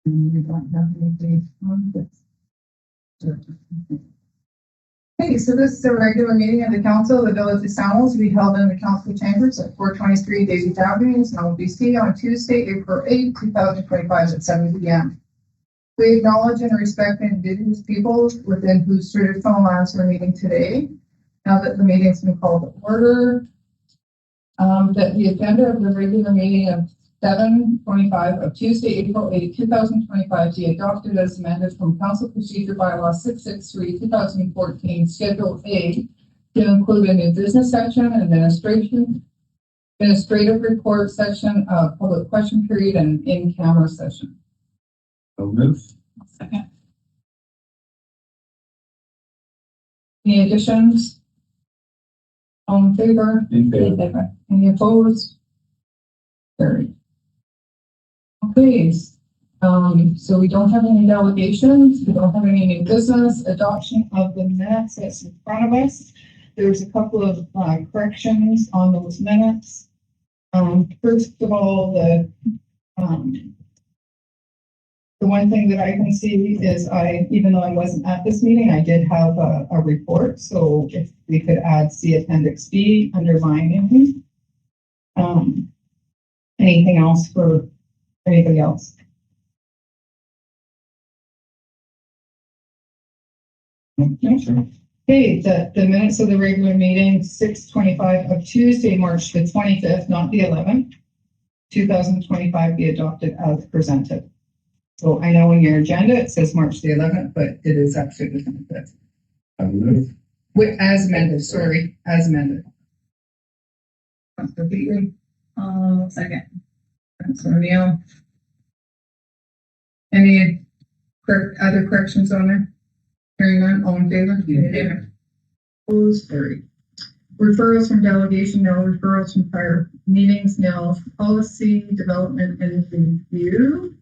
And we don't have anything on this. Okay, so this is a regular meeting of the council of the village of Salmo to be held in the council chambers at 423 Daisy Avenue, Salmo, BC on Tuesday, April 8, 2025 at 7 p.m. We acknowledge and respect the Indigenous peoples within whose traditional lands we're meeting today. Now that the meeting's been called to order, that the agenda of the regular meeting of 7:25 of Tuesday, April 8, 2025 be adopted as amended from Council Procedure Bylaw 663, 2014, Schedule A, to include a new business section, administrative report section, public question period, and in-camera session. So move. Second. Any additions? All in favor? In favor. Any opposed? Carried. Okay, so we don't have any delegations, we don't have any new business. Adoption of the minutes that's in front of us. There's a couple of corrections on those minutes. First of all, the one thing that I can see is even though I wasn't at this meeting, I did have a report. So if we could add C Appendix B under my name. Anything else for anybody else? Okay, the minutes of the regular meeting, 6:25 of Tuesday, March the 25th, not the 11th, 2025 be adopted as presented. So I know in your agenda it says March the 11th, but it is actually the 25th. I move. As amended, sorry, as amended. Second. Councilor Neal. Any other corrections on there? Hearing none, all in favor? Yeah. Opposed, carried. Referrals from delegation, no. Referrals from prior meetings, no. Policy development and review.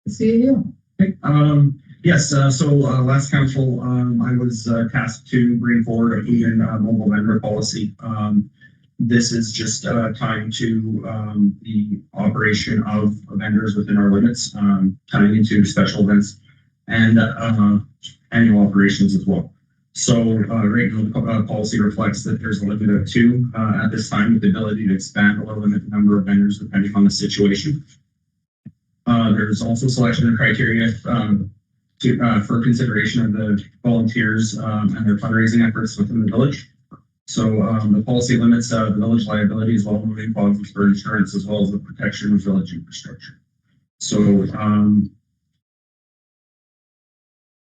See you. Yes, so last council, I was tasked to bring forward a food and mobile vendor policy. This is just tying to the operation of vendors within our limits, tying into special events and annual operations as well. So right now the policy reflects that there's a limit of 2 at this time, with the ability to expand or limit the number of vendors depending on the situation. There's also selection criteria for consideration of the volunteers and their fundraising efforts within the village. So the policy limits the village liability as well as moving clauses for insurance as well as the protection of village infrastructure. So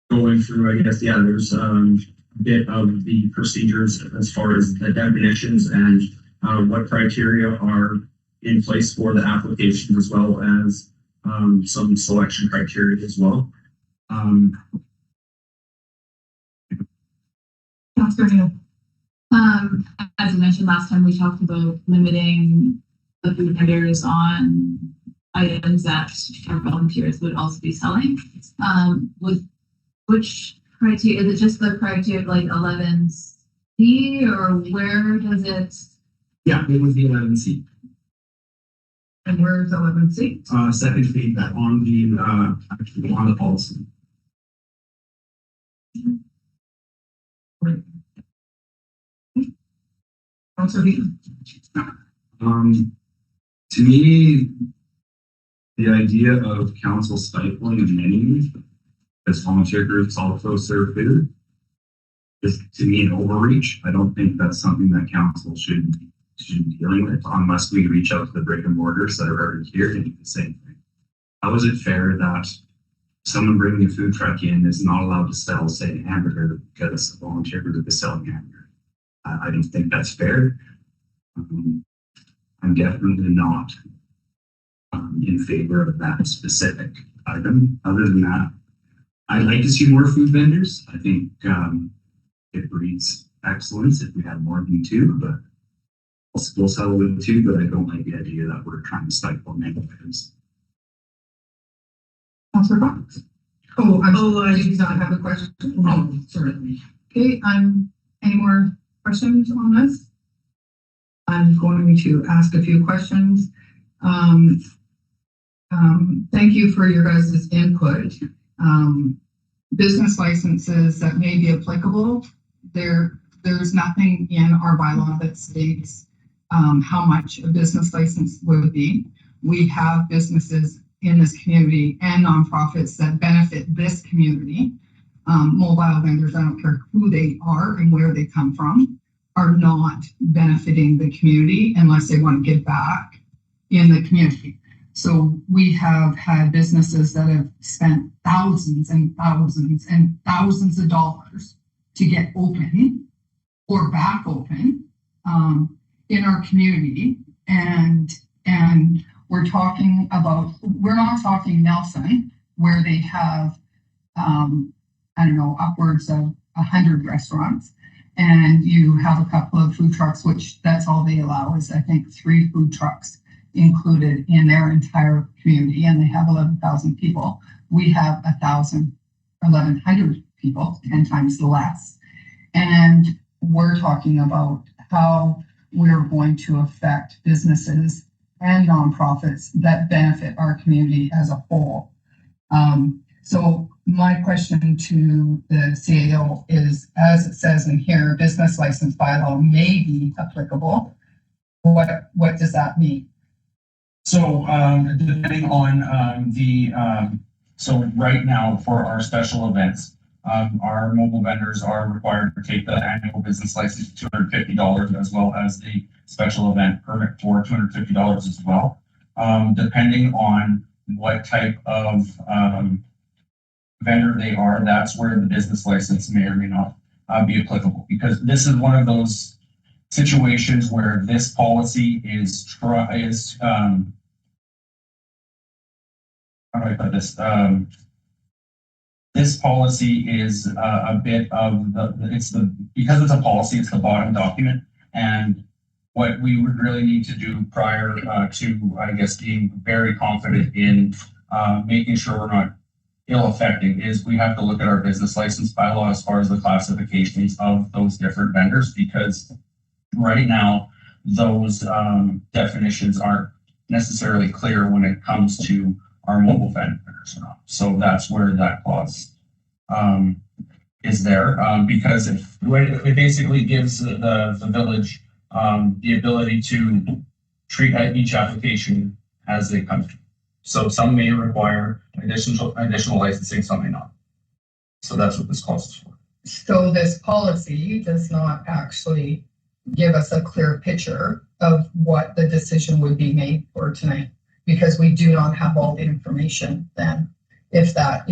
going through, I guess, there's a bit of the procedures as far as the definitions and what criteria are in place for the application, as well as some selection criteria as well. Councilor Neal. As you mentioned last time, we talked about limiting the food vendors on items that our volunteers would also be selling. With which criteria? Is it just the criteria like 11C, or where does it? Yeah, it would be 11C. And where's 11C? Second feedback on the policy. To me, the idea of council stifling a menu as volunteer groups also serve food is, to me, an overreach. I don't think that's something that council should be dealing with unless we reach out to the brick and mortars that are already here to do the same thing. How is it fair that someone bringing a food truck in is not allowed to sell, say, hamburger because a volunteer group is selling hamburger? I don't think that's fair. I'm definitely not in favor of that specific item. Other than that, I'd like to see more food vendors. I think it breeds excellence if we have more than 2, but I'll still settle with 2, but I don't like the idea that we're trying to stifle many items. Councilor Fox. I do not have a question. Oh, sorry. Okay, I'm Any more questions on this? I'm going to ask a few questions. Thank you for your guys' input. Business licenses that may be applicable, there's nothing in our bylaw that states how much a business license would be. We have businesses in this community and nonprofits that benefit this community. Mobile vendors, I don't care who they are and where they come from, are not benefiting the community unless they want to give back in the community. So we have had businesses that have spent thousands and thousands and thousands of dollars to get open or back open in our community. And we're not talking Nelson, where they have, upwards of 100 restaurants. And you have a couple of food trucks, which that's all they allow is, I think, 3 food trucks included in their entire community, and they have 11,000 people. We have 1,100 people, 10 times less. And we're talking about how we're going to affect businesses and nonprofits that benefit our community as a whole. So my question to the CAO is, as it says in here, business license bylaw may be applicable. What does that mean? So, depending on so right now for our special events, our mobile vendors are required to take the annual business license, $250, as well as the special event permit for $250 as well. Depending on what type of vendor they are, that's where the business license may or may not be applicable, because this is one of those situations where this policy is how do I put this? This policy is a bit of because it's a policy, it's the bottom document, and what we would really need to do prior to, I guess, being very confident in making sure we're not ill affecting is we have to look at our business license bylaw as far as the classifications of those different vendors, because right now those definitions aren't necessarily clear when it comes to our mobile vendors or not. So that's where that clause is there, because it basically gives the village the ability to treat each application as they come through. So some may require additional licensing, some may not. So that's what this clause is for. So this policy does not actually give us a clear picture of what the decision would be made for tonight, because we do not have all the information then, if that's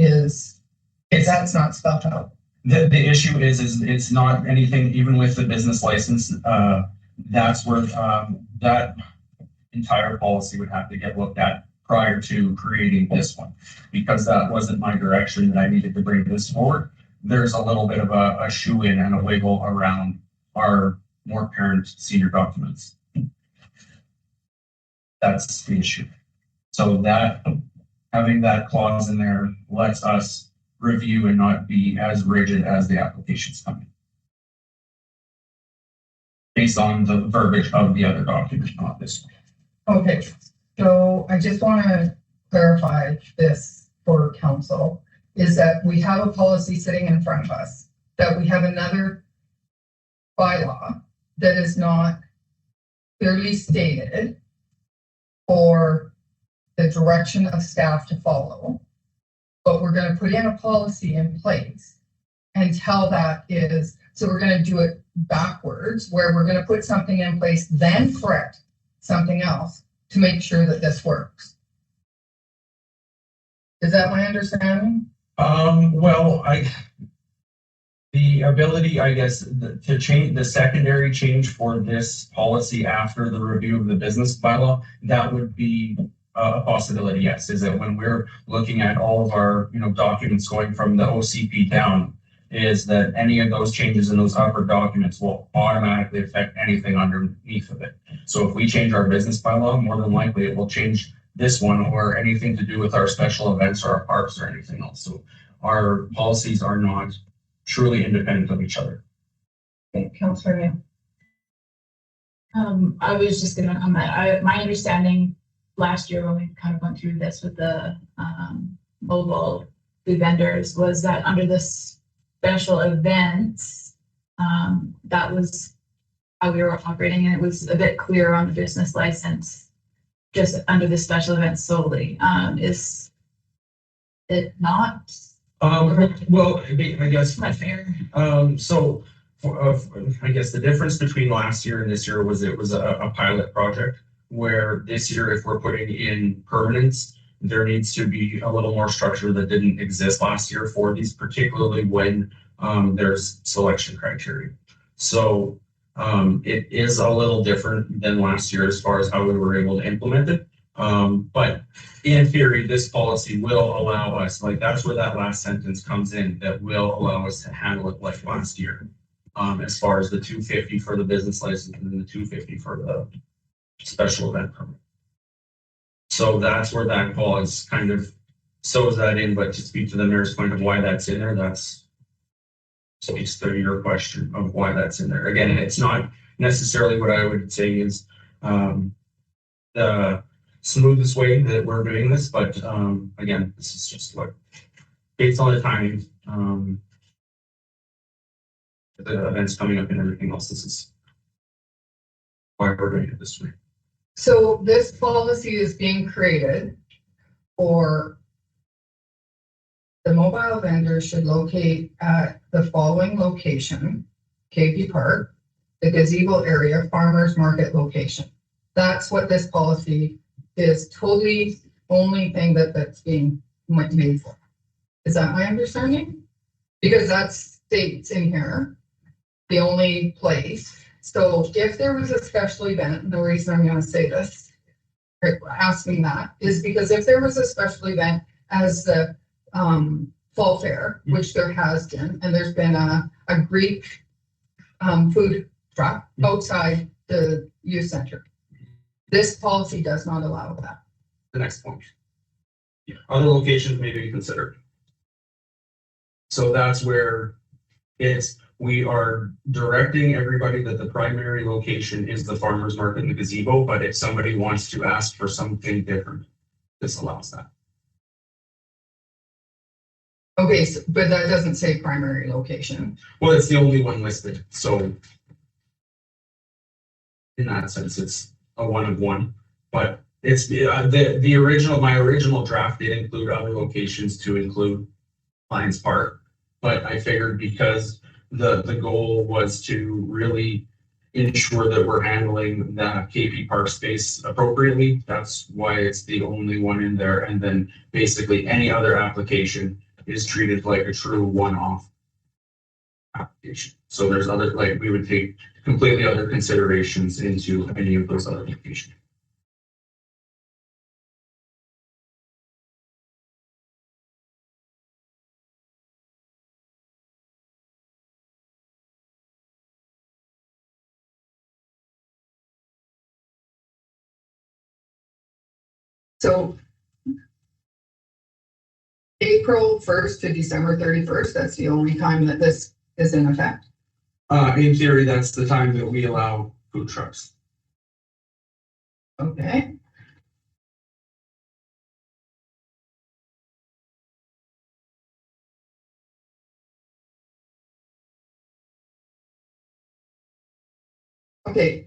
not spelled out. The issue is it's not anything, even with the business license, that's where that entire policy would have to get looked at prior to creating this one, because that wasn't my direction that I needed to bring this forward. There's a little bit of a shoe-in and a wiggle around our more parent senior documents. That's the issue. So that having that clause in there lets us review and not be as rigid as the applications come in, based on the verbiage of the other document, not this one. Okay, so I just want to clarify this for council, is that we have a policy sitting in front of us, that we have another bylaw that is not clearly stated for the direction of staff to follow, but we're going to put in a policy in place until that is, so we're going to do it backwards, where we're going to put something in place, then correct something else to make sure that this works. Is that my understanding? Well, the ability, I guess, to change the secondary change for this policy after the review of the business bylaw, that would be a possibility. Yes, is that when we're looking at all of our documents going from the OCP down, is that any of those changes in those upper documents will automatically affect anything underneath of it. So if we change our business bylaw, more than likely it will change this one or anything to do with our special events or our parks or anything else. So our policies are not truly independent of each other. Okay, Councillor Neil. I was just gonna comment, my understanding last year when we kind of went through this with the, mobile food vendors was that under this special events, that was how we were operating, and it was a bit clearer on the business license, just under the special events solely. Is it not? Well, I guess, Not fair. so I guess the difference between last year and this year was it was a pilot project, where this year, if we're putting in permanence, there needs to be a little more structure that didn't exist last year for these, particularly when there's selection criteria. So it is a little different than last year as far as how we were able to implement it. But in theory, this policy will allow us, like that's where that last sentence comes in, that will allow us to handle it like last year. As far as the 250 for the business license and the 250 for the special event permit. So that's where that clause kind of sews that in, but to speak to the mayor's point of why that's in there, that's speaks to your question of why that's in there. Again, it's not necessarily what I would say is the smoothest way that we're doing this, but again, this is just like based on the timing, the events coming up and everything else. This is why we're doing it this way. So this policy is being created for the mobile vendor should locate at the following location: KP Park, the gazebo area, farmers market location. That's what this policy is totally only thing that's being made for. Is that my understanding? Because that states in here the only place. So if there was a special event, and the reason I'm going to say this, asking that, is because if there was a special event as the fall fair, which there has been, and there's been a Greek food truck outside the youth center, this policy does not allow that. The next point. Other locations may be considered. So that's where we are directing everybody that the primary location is the farmer's market and the gazebo, but if somebody wants to ask for something different, this allows that. Okay, so, but that doesn't say primary location. Well, it's the only one listed, so in that sense, it's a one of one, but it's my original draft did include other locations to include Lions Park, but I figured because the goal was to really ensure that we're handling the KP Park space appropriately. That's why it's the only one in there. And then basically any other application is treated like a true one-off application. So there's other, like we would take completely other considerations into any of those other applications. So April 1st to December 31st, that's the only time that this is in effect. In theory, that's the time that we allow food trucks. Okay. Okay.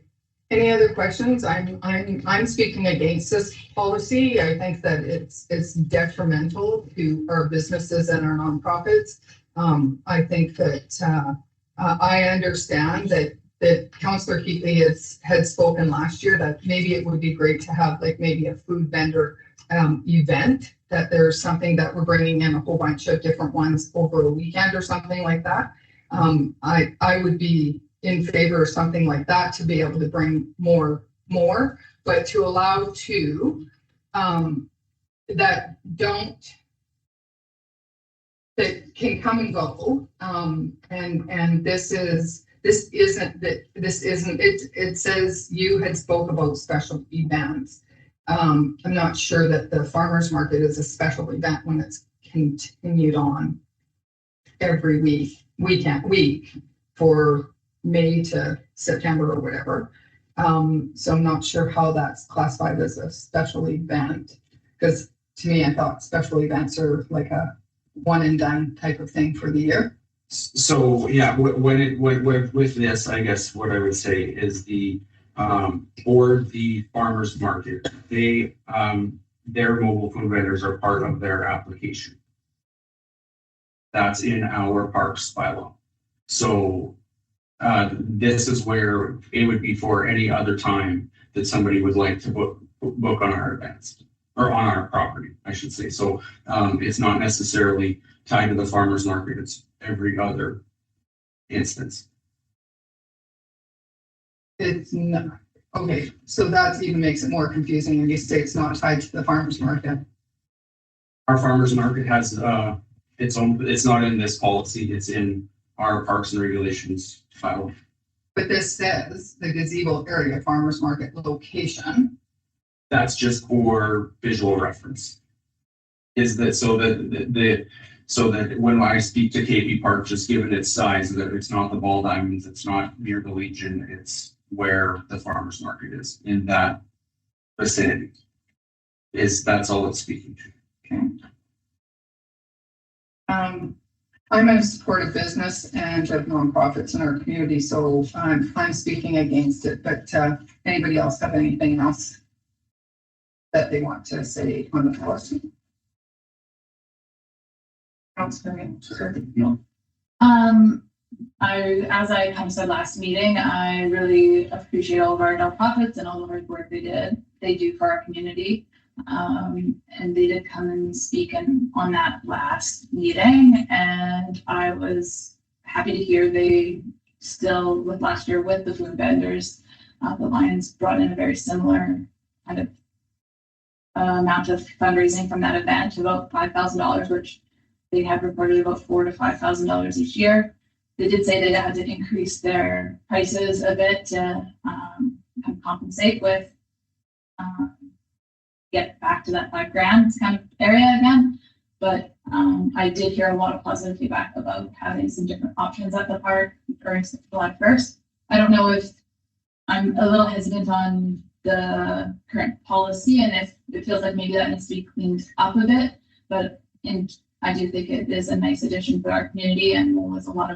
Any other questions? I'm speaking against this policy. I think that it's detrimental to our businesses and our nonprofits. I think that I understand that Councillor Keatley had spoken last year that maybe it would be great to have like maybe a food vendor event, that there's something that we're bringing in a whole bunch of different ones over a weekend or something like that. I would be in favor of something like that to be able to bring more, but to allow two that can come and go. And it says you had spoke about special events. I'm not sure that the farmers market is a special event when it's continued on every week for May to September or whatever. So I'm not sure how that's classified as a special event, because to me, I thought special events are like a one and done type of thing for the year. So, yeah, with this, I guess what I would say is or the farmer's market, their mobile food vendors are part of their application. That's in our parks bylaw. So, this is where it would be for any other time that somebody would like to book on our events or on our property, I should say. So, it's not necessarily tied to the farmer's market. It's every other instance. It's not, okay, so that even makes it more confusing when you say it's not tied to the farmer's market. Our farmer's market has its own, it's not in this policy, it's in our parks and regulations file. But this says the gazebo area farmer's market location. That's just for visual reference. Is that so that when I speak to KB Park, just given its size, that it's not the Ball Diamonds, it's not near the Legion, it's where the farmer's market is in that vicinity. That's all it's speaking to. Okay. I'm in support of business and of nonprofits in our community, so I'm speaking against it. But anybody else have anything else that they want to say on the policy? No. As I kind of said last meeting, I really appreciate all of our nonprofits and all the hard work they do for our community. And they did come and speak on that last meeting, and I was happy to hear they still, with last year with the food vendors, the Lions brought in a very similar kind of amount of fundraising from that event, about $5,000, which they have reported about $4,000 to $5,000 each year. They did say they had to increase their prices a bit to compensate with, get back to that $5,000 kind of area again. But I did hear a lot of positive feedback about having some different options at the park during July 1st. I don't know if I'm a little hesitant on the current policy and if it feels like maybe that needs to be cleaned up a bit, but I do think it is a nice addition for our community, and there was a lot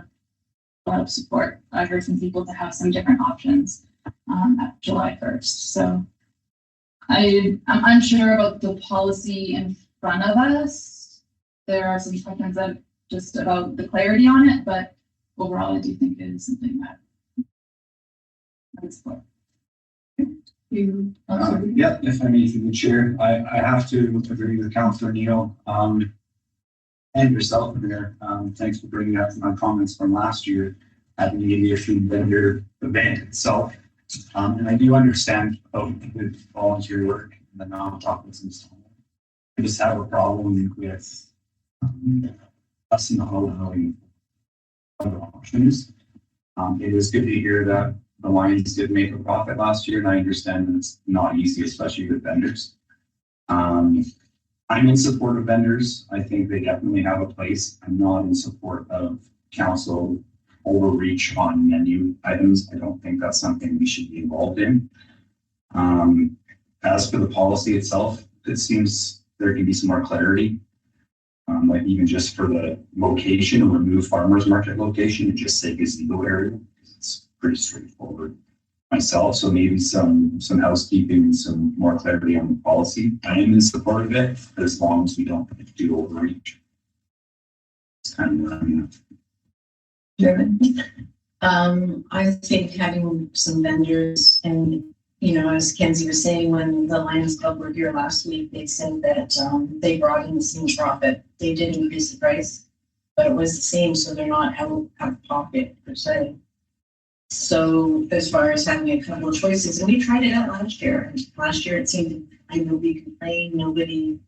of support. I heard from people to have some different options at July 1st. So I'm unsure about the policy in front of us. There are some questions that just about the clarity on it, but overall, I do think it is something that I would support. Yeah, if I may, through the chair, I have to agree with Councillor Neal and yourself there. Thanks for bringing up my comments from last year at the aviation vendor event itself. And I do understand about the volunteer work and the nonprofits and so on. I just have a problem with us not allowing other options. It was good to hear that the Lions did make a profit last year, and I understand that it's not easy, especially with vendors. I'm in support of vendors. I think they definitely have a place. I'm not in support of council overreach on menu items. I don't think that's something we should be involved in. As for the policy itself, it seems there can be some more clarity. Like even just for the location, remove farmers market location and just say gazebo area. It's pretty straightforward myself. So maybe some housekeeping and some more clarity on the policy. I am in support of it, but as long as we don't do overreach. It's kind of what I'm I think having some vendors, and as Kenzie was saying, when the Lions Club were here last week, they said that they brought in the same profit. They did increase the price, but it was the same, so they're not out of pocket per se. So as far as having a couple of choices, and we tried it out last year. Last year it seemed like nobody complained, nobody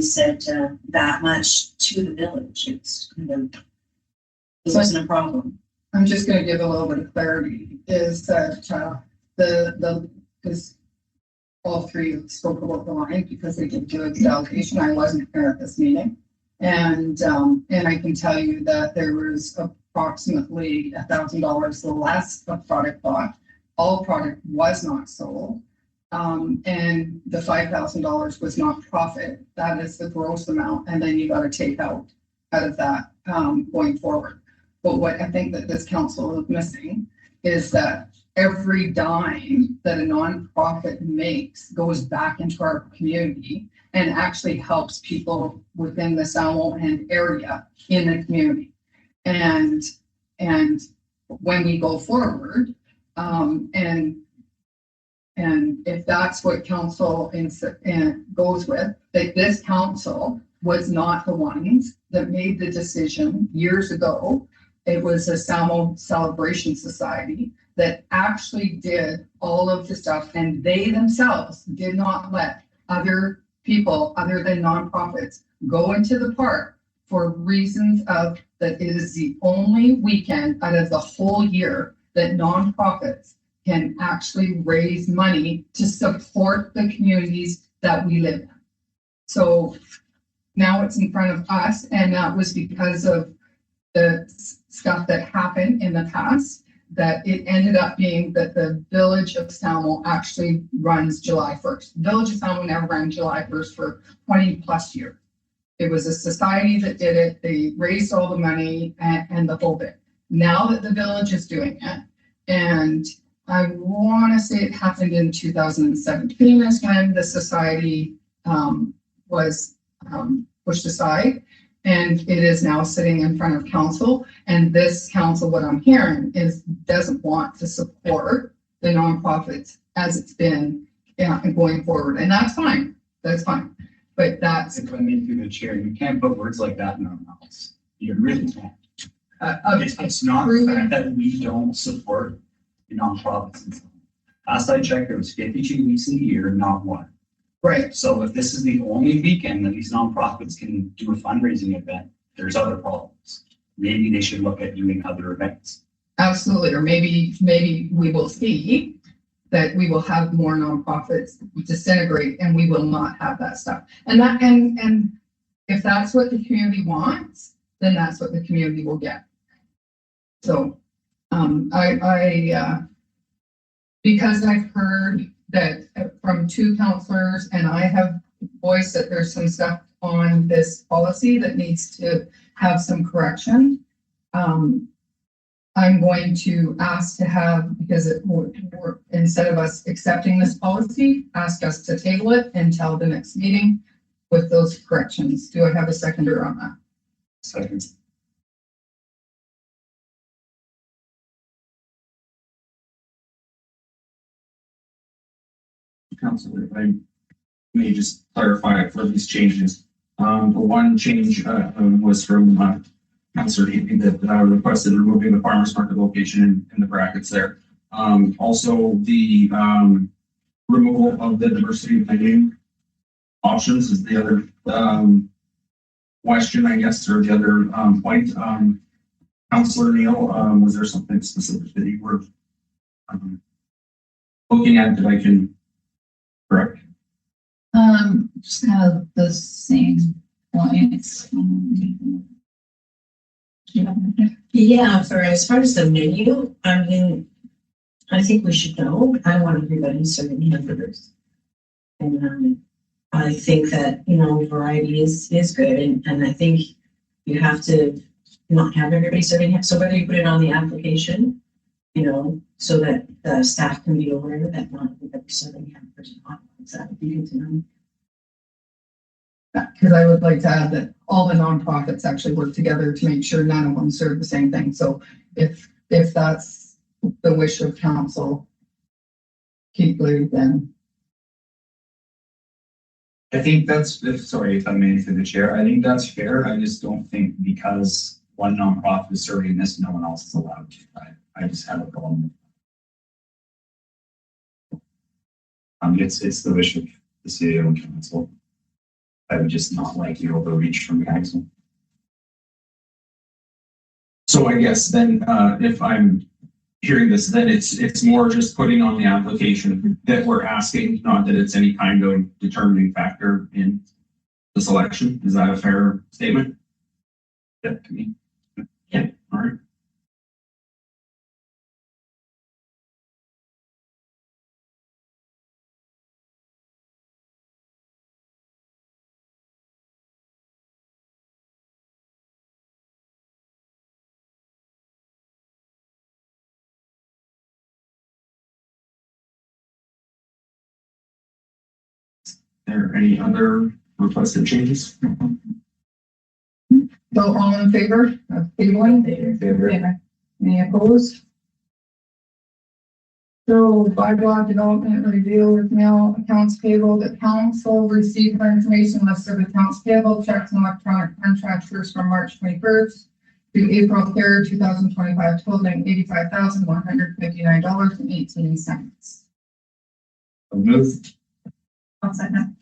said that much to the village. It's it wasn't a problem. I'm just going to give a little bit of clarity. Is that because all three spoke about the line because they did do the allocation. I wasn't there at this meeting, and I can tell you that there was approximately $1,000 less of product bought. All product was not sold. And the $5,000 was not profit. That is the gross amount. And then you got to take out of that going forward. But what I think that this council is missing is that every dime that a nonprofit makes goes back into our community and actually helps people within the Salmo and area in the community. And when we go forward, and if that's what council goes with, that this council was not the ones that made the decision years ago. It was a Salmo Celebration Society that actually did all of the stuff, and they themselves did not let other people other than nonprofits go into the park for reasons of that it is the only weekend out of the whole year that nonprofits can actually raise money to support the communities that we live in. So now it's in front of us, and that was because of the stuff that happened in the past, that it ended up being that the Village of Salmo actually runs July 1st. Village of Salmo never ran July 1st for 20 plus years. It was a society that did it. They raised all the money and the whole bit. Now that the village is doing it, and I want to say it happened in 2017 is when the society was pushed aside, and it is now sitting in front of council. And this council, what I'm hearing is doesn't want to support the nonprofits as it's been going forward. And that's fine. That's fine. But that's If I may through the chair, you can't put words like that in our mouths. You really can't. It's not the fact that we don't support the nonprofits. Last I checked, there was 52 weeks in a year, not one. right. So if this is the only weekend that these nonprofits can do a fundraising event, there's other problems. Maybe they should look at doing other events. Absolutely. Or maybe we will see that we will have more nonprofits disintegrate and we will not have that stuff. And if that's what the community wants, then that's what the community will get. So because I've heard that from two counselors, and I have voiced that there's some stuff on this policy that needs to have some correction. I'm going to ask to have, because we're instead of us accepting this policy, ask us to table it until the next meeting with those corrections. Do I have a seconder on that? Second. Councilor, if I may just clarify for these changes. The one change was from Councilor Eby that requested removing the farmers market location in the brackets there. Also the removal of the diversity of menu options is the other question, I guess, or the other point. Councilor Neal, was there something specific that you were looking at that I can correct? Just kind of the same points. Yeah, for as far as the menu, I mean, I think we should know. I want everybody serving hamburgers. And I think that, variety is good. And I think you have to not have everybody serving. So whether you put it on the application, so that the staff can be aware that not everybody's serving hamburgers and hot dogs. That would be good to know. Because I would like to add that all the nonprofits actually work together to make sure none of them serve the same thing. So if that's the wish of council, keep blue, then. I think sorry if I may through the chair, I think that's fair. I just don't think because one nonprofit is serving this, no one else is allowed to. I just have a problem. It's the wish of the city and council. I would just not like the overreach from council. So I guess then, if I'm hearing this, then it's more just putting on the application that we're asking, not that it's any kind of determining factor in the selection. Is that a fair statement? Yeah, to me. Yeah. All right. there any other requested changes? So all in favor of tabling? Okay. Any opposed? So bylaw development review with mail accounts payable, the council received for information list of accounts payable checks and electronic transfers from March 21st to April 3rd, 2025, totaling $85,159.18. So moved. I'll second.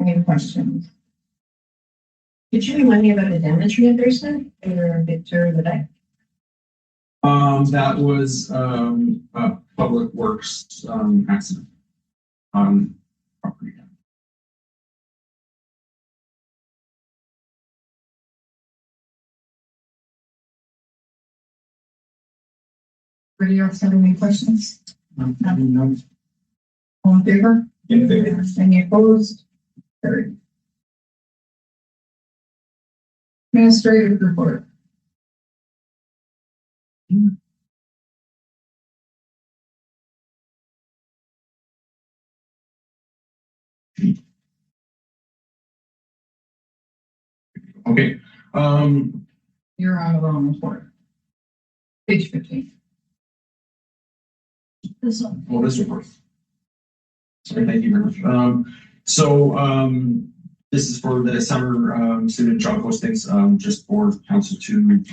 Any questions? Could you remind me about the damage reimbursement or Victor the deck? That was, a Public Works, accident on property. Anybody else have any questions? No. All in favor? In favor. Any opposed? Carried. Administrative report. Okay, You're on the wrong report. Page 15. This one. well, this report. Sorry, thank you very much. This is for the summer, student job postings, just for council to,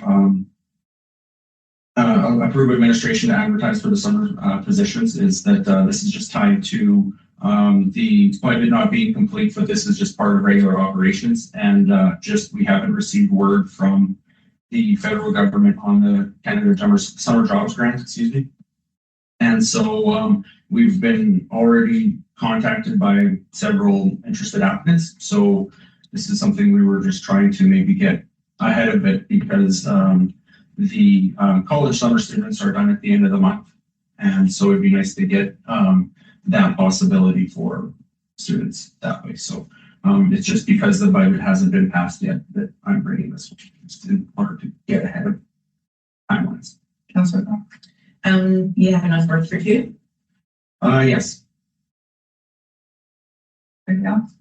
approve administration to advertise for the summer, positions. Is that, this is just tied to, the budget not being complete, but this is just part of regular operations. And, just, we haven't received word from the federal government on the Canada Summer Jobs Grant, excuse me. And so, we've been already contacted by several interested applicants. So this is something we were just trying to maybe get ahead of it, because the college summer students are done at the end of the month. And so it'd be nice to get that possibility for students that way. So it's just because the budget hasn't been passed yet that I'm bringing this in order to get ahead of timelines. Councilor Brown. You have enough work for two? Yes. Anything else?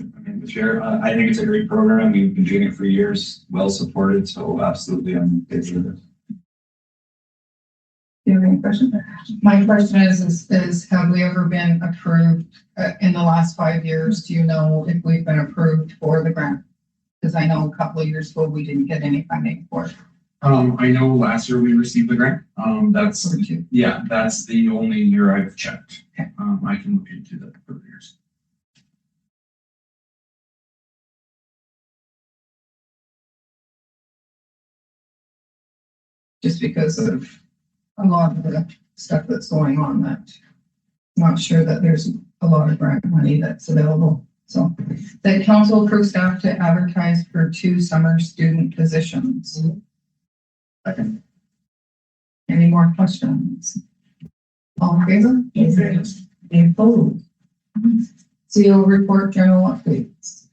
I mean, the chair, I think it's a great program. We've been doing it for years, well supported, so absolutely I'm in favor of it. Do you have any questions? My question is have we ever been approved in the last 5 years? Do you know if we've been approved for the grant? Because I know a couple of years ago, we didn't get any funding for it. I know last year we received the grant. That's For two. yeah, that's the only year I've checked. I can look into the further years. Just because of a lot of the stuff that's going on, that I'm not sure that there's a lot of grant money that's available. So the council approves staff to advertise for 2 summer student positions. Second. Any more questions? All in favor? Yes. Any opposed? CO report general updates.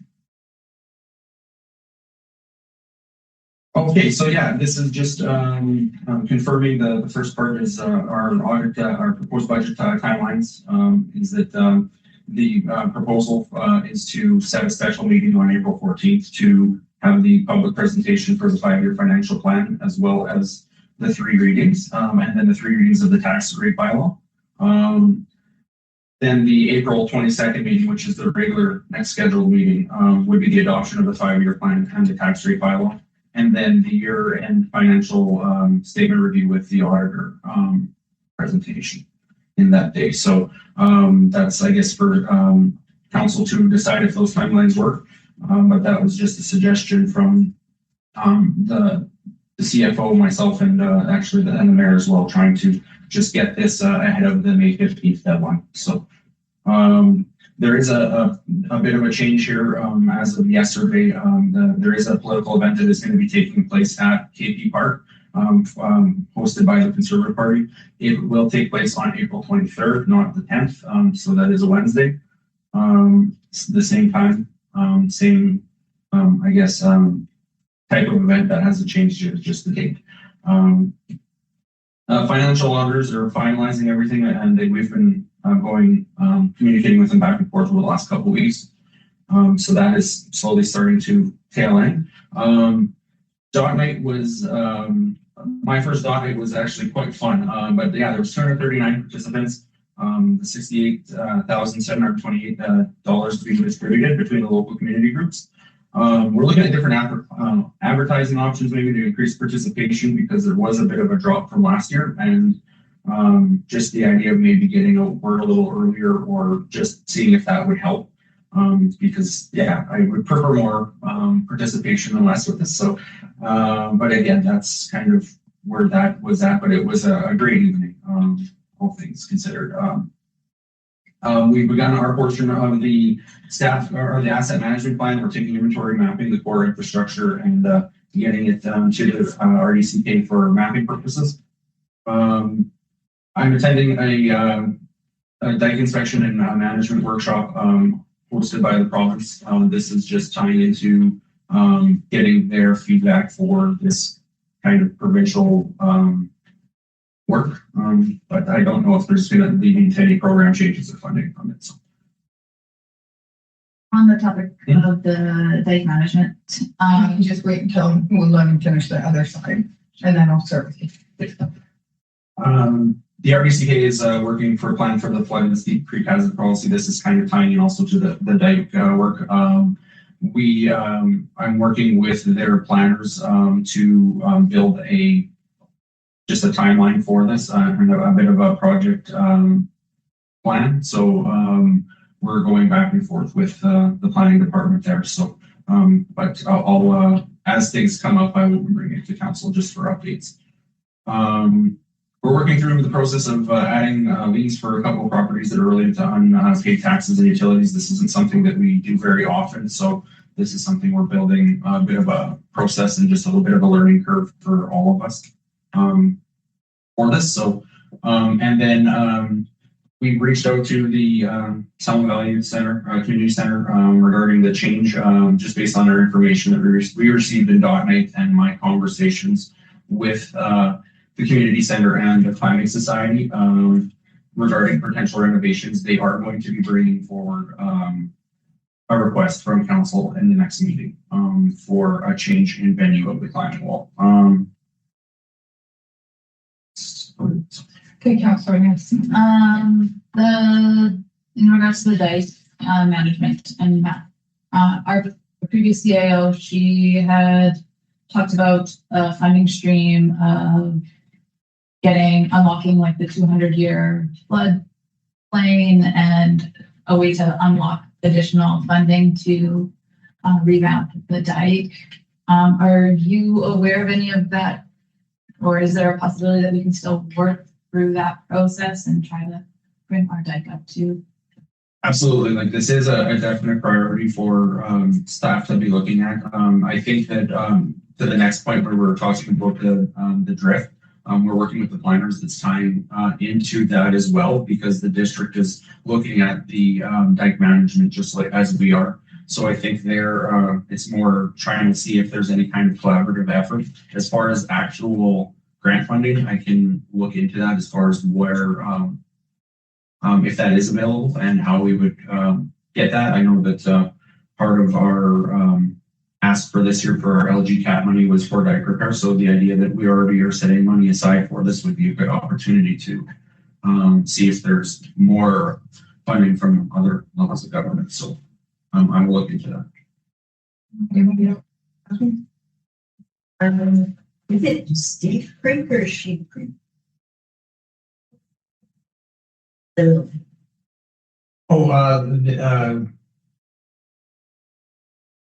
Okay, so yeah, this is just confirming the first part is our audit, our proposed budget timelines. Is that the proposal is to set a special meeting on April 14th to have the public presentation for the 5-year financial plan, as well as the 3 readings, and then the 3 readings of the tax rate bylaw. Then the April 22nd meeting, which is the regular next scheduled meeting, would be the adoption of the 5-year plan and the tax rate bylaw. And then the year-end financial statement review with the auditor presentation in that day. So that's, I guess, for council to decide if those timelines work. But that was just a suggestion from the CFO, myself, and actually the mayor as well, trying to just get this ahead of the May 15th deadline. So there is a bit of a change here as of yesterday. There is a political event that is going to be taking place at KP Park, hosted by the Conservative Party. It will take place on April 23rd, not the 10th. So that is a Wednesday. The same time, same, I guess, type of event. That hasn't changed, just the date. Financial auditors are finalizing everything, and we've been communicating with them back and forth over the last couple of weeks. So that is slowly starting to tail end. Dot night was, my first dot night was actually quite fun. But yeah, there was 239 participants. The $68,728 being distributed between the local community groups. We're looking at different advertising options, maybe to increase participation because there was a bit of a drop from last year, and just the idea of maybe getting out word a little earlier or just seeing if that would help. Because yeah, I would prefer more participation than less with this. So, but again, that's kind of where that was at. But it was a great evening, all things considered. We've begun our portion of the staff or the asset management plan. We're taking inventory, mapping the core infrastructure, and getting it to the RDCK for mapping purposes. I'm attending a dike inspection and management workshop hosted by the province. This is just tying into getting their feedback for this kind of provincial work. But I don't know if there's going to be any program changes or funding from it. So. On the topic of the dike management, Just wait until we'll let him finish the other side, and then I'll start with you. The RDCK is working for a plan for the flood and steep creek hazard policy. This is kind of tying in also to the dike work. I'm working with their planners to build just a timeline for this and a bit of a project plan. So we're going back and forth with the planning department there. So, but I'll as things come up, I will bring it to council just for updates. We're working through the process of adding liens for a couple of properties that are related to unpaid taxes and utilities. This isn't something that we do very often, so this is something we're building a bit of a process and just a little bit of a learning curve for all of us for this. So, and then we reached out to the Salmo Valley Center, Community Center, regarding the change, just based on our information that we received in dot night and my conversations with the community center and the planning society regarding potential renovations. They are going to be bringing forward a request from council in the next meeting for a change in venue of the climbing wall. Okay, Councilor Nancy. In regards to the dike management and our previous CIO, she had talked about a funding stream of unlocking like the 200-year flood plain and a way to unlock additional funding to revamp the dike. Are you aware of any of that? Or is there a possibility that we can still work through that process and try to bring our dike up to? Absolutely. Like this is a definite priority for staff to be looking at. I think that to the next point where we're talking about the drift, we're working with the planners that's tying into that as well, because the district is looking at the dike management just like as we are. So I think it's more trying to see if there's any kind of collaborative effort. As far as actual grant funding, I can look into that as far as where, if that is available and how we would get that. I know that part of our ask for this year for our LG CAP money was for dike repair. So the idea that we already are setting money aside for this would be a good opportunity to see if there's more funding from other levels of government. So I will look into that. Is it steep creek or sheep creek?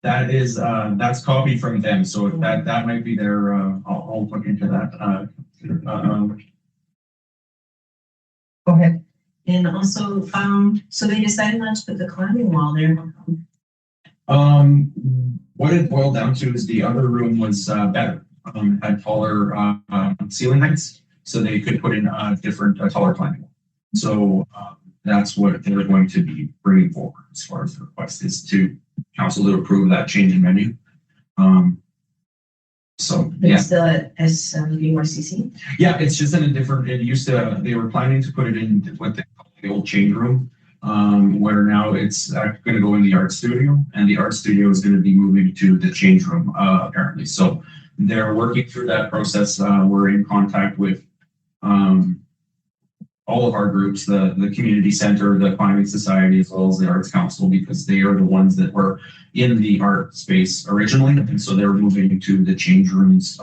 That is that's copied from them. So if that might be their. I'll look into that. Go ahead. And also, so they decided not to put the climbing wall there. What it boiled down to is the other room was better, had taller ceiling heights, so they could put in a different taller climbing wall. So that's what they're going to be bringing forward as far as the request is to council to approve that change in venue. So yeah. It's still at SURCC? Yeah, it's just in a different, they were planning to put it in what they call the old change room, where now it's going to go in the art studio, and the art studio is going to be moving to the change room, apparently. So they're working through that process. We're in contact with all of our groups, the community center, the climbing society, as well as the arts council, because they are the ones that were in the art space originally, and so they're moving to the change rooms,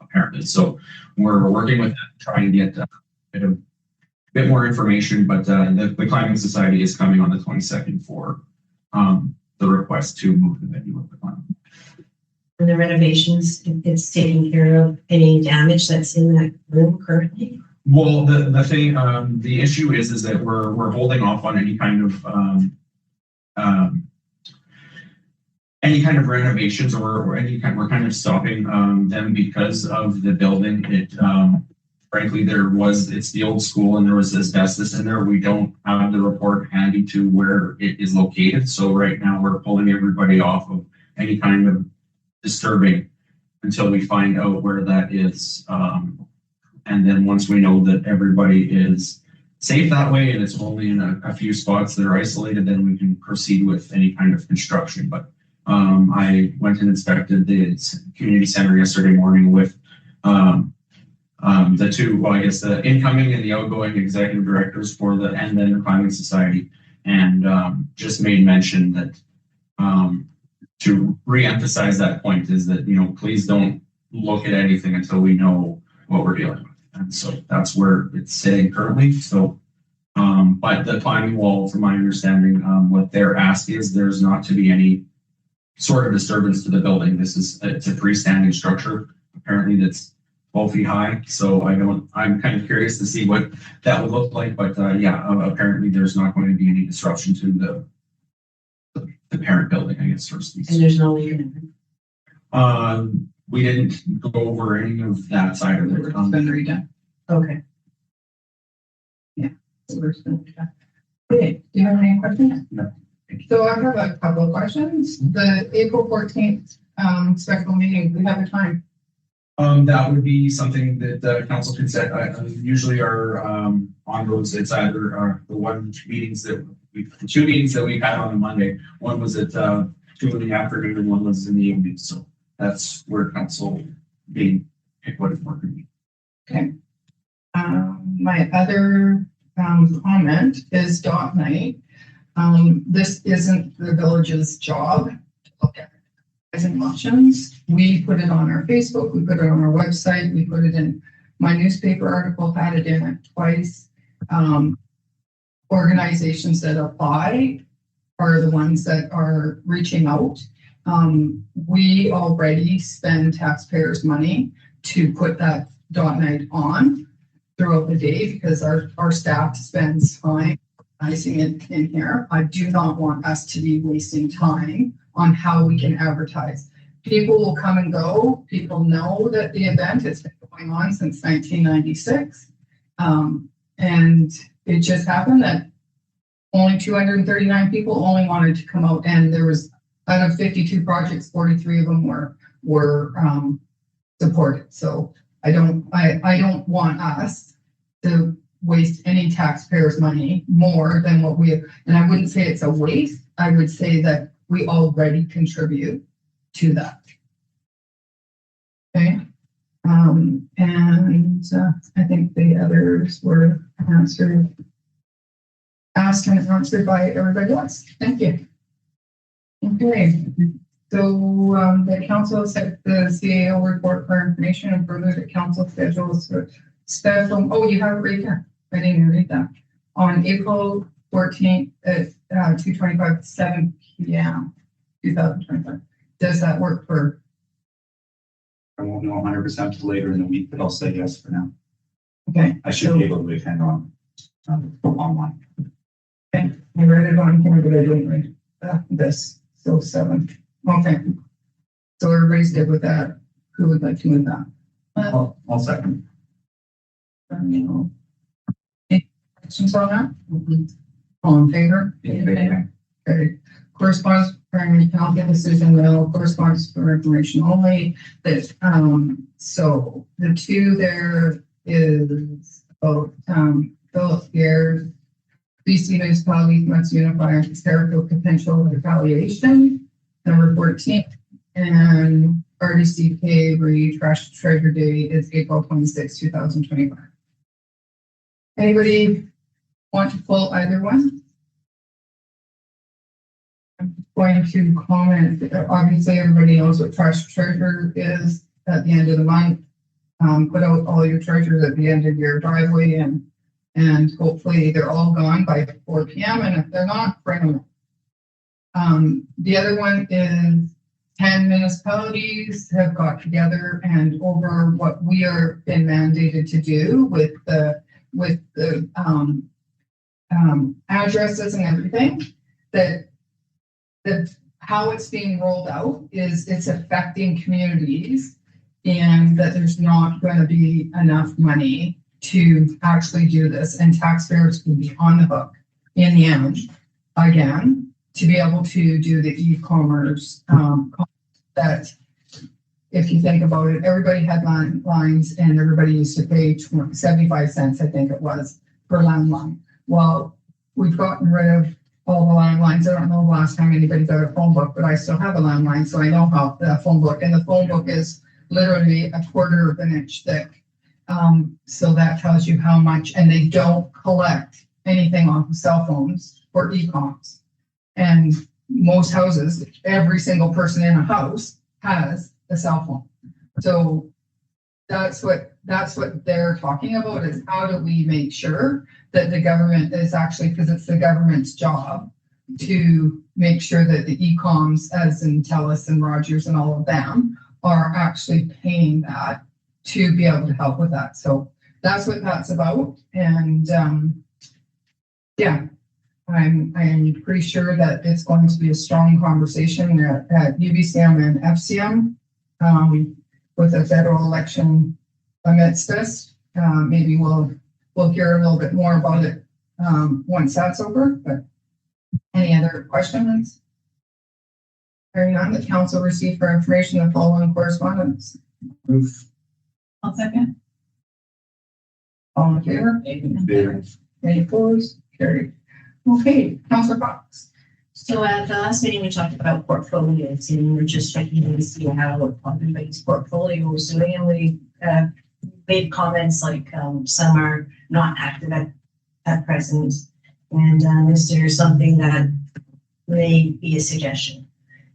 apparently. So we're working with them, trying to get a bit more information, but the climbing society is coming on the 22nd for the request to move the venue of the climbing. And the renovations, it's taking care of any damage that's in that room currently? Well, the thing, the issue is that we're holding off on any kind of renovations or we're kind of stopping them because of the building. It frankly, it's the old school and there was asbestos in there. We don't have the report handy to where it is located. So right now we're pulling everybody off of any kind of disturbing until we find out where that is. And then once we know that everybody is safe that way and it's only in a few spots that are isolated, then we can proceed with any kind of construction. But I went and inspected the community center yesterday morning with the two, well, I guess the incoming and the outgoing executive directors and then the climbing society, and just made mention that to re-emphasize that point is that, please don't look at anything until we know what we're dealing with. And so that's where it's sitting currently. So, but the climbing wall, from my understanding, what their ask is, there's not to be any sort of disturbance to the building. It's a freestanding structure, apparently that's 12 feet high. So I'm kind of curious to see what that would look like. But apparently there's not going to be any disruption to the parent building, I guess, so to speak. And there's no leak in it? We didn't go over any of that side of it. It's been redone. Okay. Okay, do you have any questions? No. So I have a couple of questions. The April 14th special meeting, we have a time. That would be something that the council can set. Usually our on those, it's either the two meetings that we've had on a Monday. One was at 2 in the afternoon and one was in the evening. So that's where council being what is working. Okay. My other comment is dot night. This isn't the village's job to look at advertising options. We put it on our Facebook, we put it on our website, we put it in my newspaper article, had it in it twice. Organizations that apply are the ones that are reaching out. We already spend taxpayers' money to put that dot night on throughout the day because our staff spends time organizing it in here. I do not want us to be wasting time on how we can advertise. People will come and go. People know that the event has been going on since 1996. And it just happened that only 239 people only wanted to come out, and there was, out of 52 projects, 43 of them were supported. So I don't want us to waste any taxpayers' money more than what we have. And I wouldn't say it's a waste. I would say that we already contribute to that. Okay. And I think the others were asked and answered by everybody else. Thank you. Okay. So the council set the CAO report for information and further the council schedules for special. Oh, you have it right there. I didn't even read that. On April 14th at 2:25, 7 p.m. 2025. Does that work for? I won't know 100% till later in the week, but I'll say yes for now. Okay. I should be able to attend online. Okay. I read it on here, but I didn't read this. So 7. Okay. So everybody's good with that. Who would like to move that? I'll second. Any questions on that? All in favor? Okay. Correspondence for council decision will correspondence for information only. That so the two there is about Philip Gears BC municipalities must unify on hysterical potential retaliation, number 14. And RDCK trash treasure day is April 26, 2025. Anybody want to pull either one? I'm going to comment. Obviously, everybody knows what trash treasure is at the end of the month. Put out all your treasures at the end of your driveway, and hopefully they're all gone by 4 p.m. And if they're not, bring them. The other one is 10 municipalities have got together and over what we are been mandated to do with the addresses and everything, that how it's being rolled out is it's affecting communities, and that there's not going to be enough money to actually do this, and taxpayers will be on the hook in the end again to be able to do the e-commerce. That if you think about it, everybody had landlines and everybody used to pay 75 cents, I think it was, per landline. Well, we've gotten rid of all the landlines. I don't know the last time anybody got a phone book, but I still have a landline, so I know how the phone book, and the phone book is literally 1/4 of an inch thick. So that tells you how much, and they don't collect anything off of cell phones or e-coms. And most houses, every single person in a house has a cell phone. So that's what they're talking about, is how do we make sure that the government is actually, because it's the government's job to make sure that the e-coms, as in TELUS and Rogers and all of them, are actually paying that to be able to help with that. So that's what that's about. And yeah, I'm pretty sure that it's going to be a strong conversation at UBCM and FCM with a federal election amidst us. Maybe we'll hear a little bit more about it once that's over. But any other questions? Hearing none, the council received for information the following correspondence. Move. I'll second. All in favor? Any opposed? Carried. Okay, Councilor Fox. So at the last meeting, we talked about portfolios, and we're just checking in to see how everybody's portfolio was doing, and we made comments like some are not active at present, and is there something that may be a suggestion?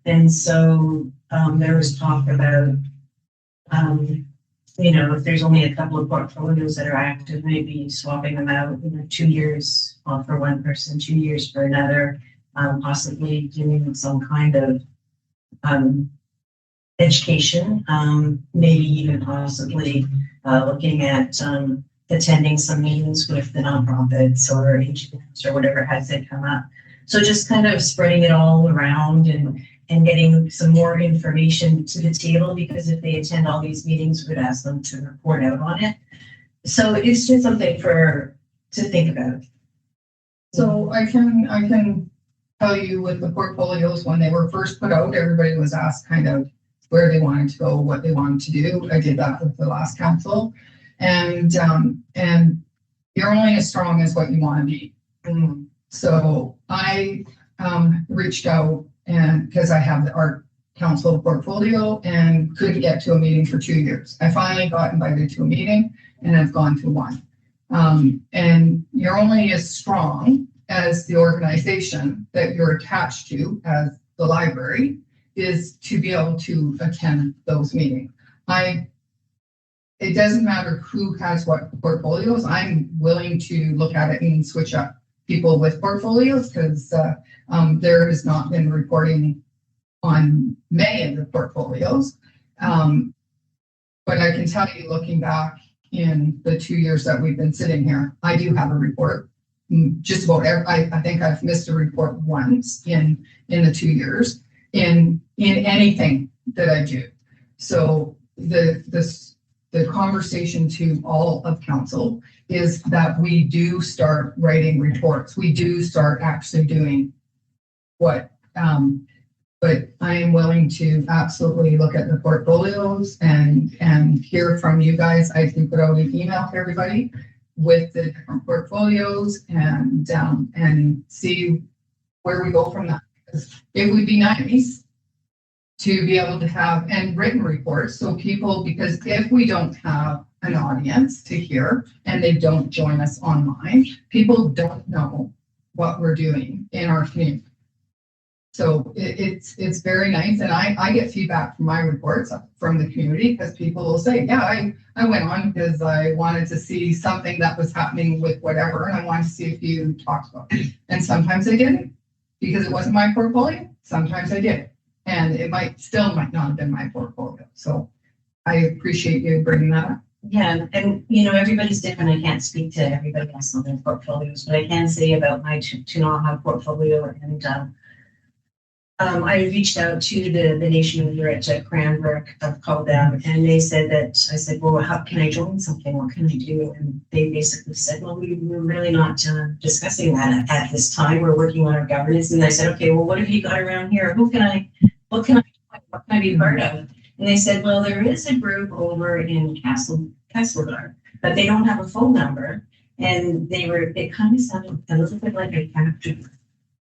And so there was talk about, if there's only a couple of portfolios that are active, maybe swapping them out, 2 years for one person, 2 years for another, possibly doing some kind of education, maybe even possibly looking at attending some meetings with the nonprofits or HBS or whatever has it come up. So just kind of spreading it all around and getting some more information to the table, because if they attend all these meetings, we'd ask them to report out on it. So it's just something to think about. So I can tell you with the portfolios, when they were first put out, everybody was asked kind of where they wanted to go, what they wanted to do. I did that with the last council, and you're only as strong as what you want to be. So I reached out, and because I have the art council portfolio and couldn't get to a meeting for 2 years. I finally got invited to a meeting and I've gone to one. And you're only as strong as the organization that you're attached to, as the library, is to be able to attend those meetings. It doesn't matter who has what portfolios. I'm willing to look at it and switch up people with portfolios, because there has not been reporting on many of the portfolios. But I can tell you, looking back in the 2 years that we've been sitting here, I do have a report. Just about I think I've missed a report once in the 2 years in anything that I do. So the conversation to all of council is that we do start writing reports. We do start actually doing what, but I am willing to absolutely look at the portfolios and hear from you guys. I can put out an email to everybody with the different portfolios and see where we go from that. Because it would be nice to be able to have, and written reports, so people, because if we don't have an audience to hear and they don't join us online, people don't know what we're doing in our community. So it's very nice, and I get feedback from my reports from the community, because people will say, yeah, I went on because I wanted to see something that was happening with whatever, and I wanted to see if you talked about it. And sometimes I didn't, because it wasn't my portfolio. Sometimes I did, and it might not have been my portfolio. So I appreciate you bringing that up. Yeah, and you know, everybody's different. I can't speak to everybody else on their portfolios, but I can say about my Tunaha portfolio, and I reached out to the nation over at Cranbrook. I've called them, and they said that, I said, well, how can I join something? What can I do? And they basically said, well, we're really not discussing that at this time. We're working on our governance. And I said, okay, well, what have you got around here? What can I be part of? And they said, well, there is a group over in Castlegar, but they don't have a phone number. And it kind of sounded a little bit like a capture.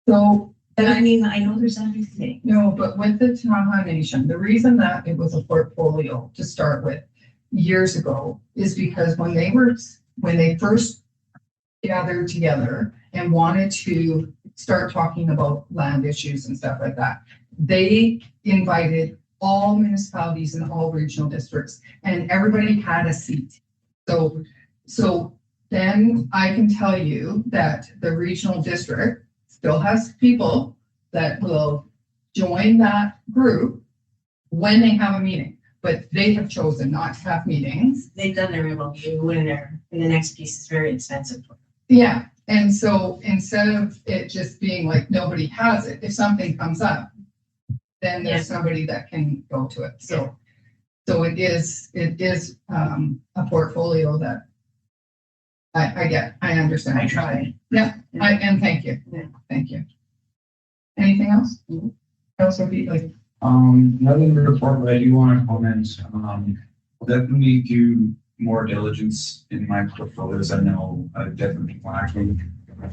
So, But I mean, I know there's everything. no, but with the Taha Nation, the reason that it was a portfolio to start with years ago is because when they first gathered together and wanted to start talking about land issues and stuff like that, they invited all municipalities and all regional districts, and everybody had a seat. So then I can tell you that the regional district still has people that will join that group when they have a meeting, but they have chosen not to have meetings. They've done their review, and the next piece is very expensive. Yeah, and so instead of it just being like nobody has it, if something comes up, then there's somebody that can go to it. So it is a portfolio that I understand. I tried. Yeah, and thank you. Yeah. Thank you. Anything else? Also be like, Nothing in the report, but I do want to comment, I'll definitely do more diligence in my portfolios. I know I've definitely lacking.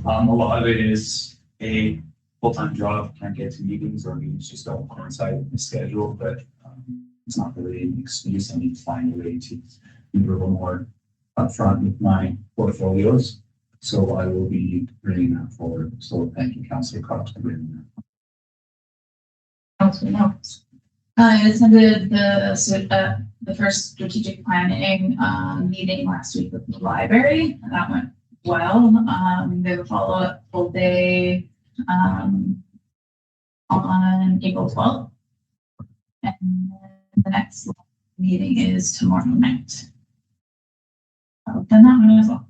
A lot of it is a full-time job, can't get to meetings, or meetings just don't coincide with the schedule, but it's not really an excuse. I need to find a way to be a little more upfront with my portfolios. So I will be bringing that forward. So thank you, Councillor Cox, for bringing that. Councilor Knox. I attended the first strategic planning meeting last week with the library, and that went well. They have a follow-up full day on April 12th. And the next meeting is tomorrow night. I've done that one as well.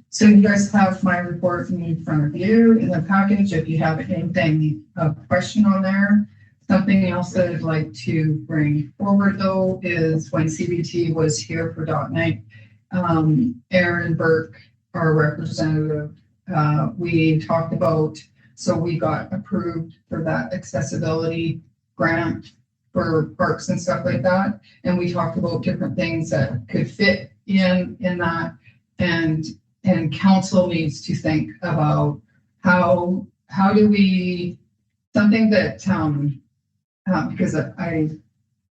So you guys have my report in front of you in the package. If you have anything, a question on there. Something else that I'd like to bring forward though is when CBT was here for .night, Aaron Burke, our representative, we talked about, so we got approved for that accessibility grant for parks and stuff like that. And we talked about different things that could fit in that. And council needs to think about how do we, something that, because I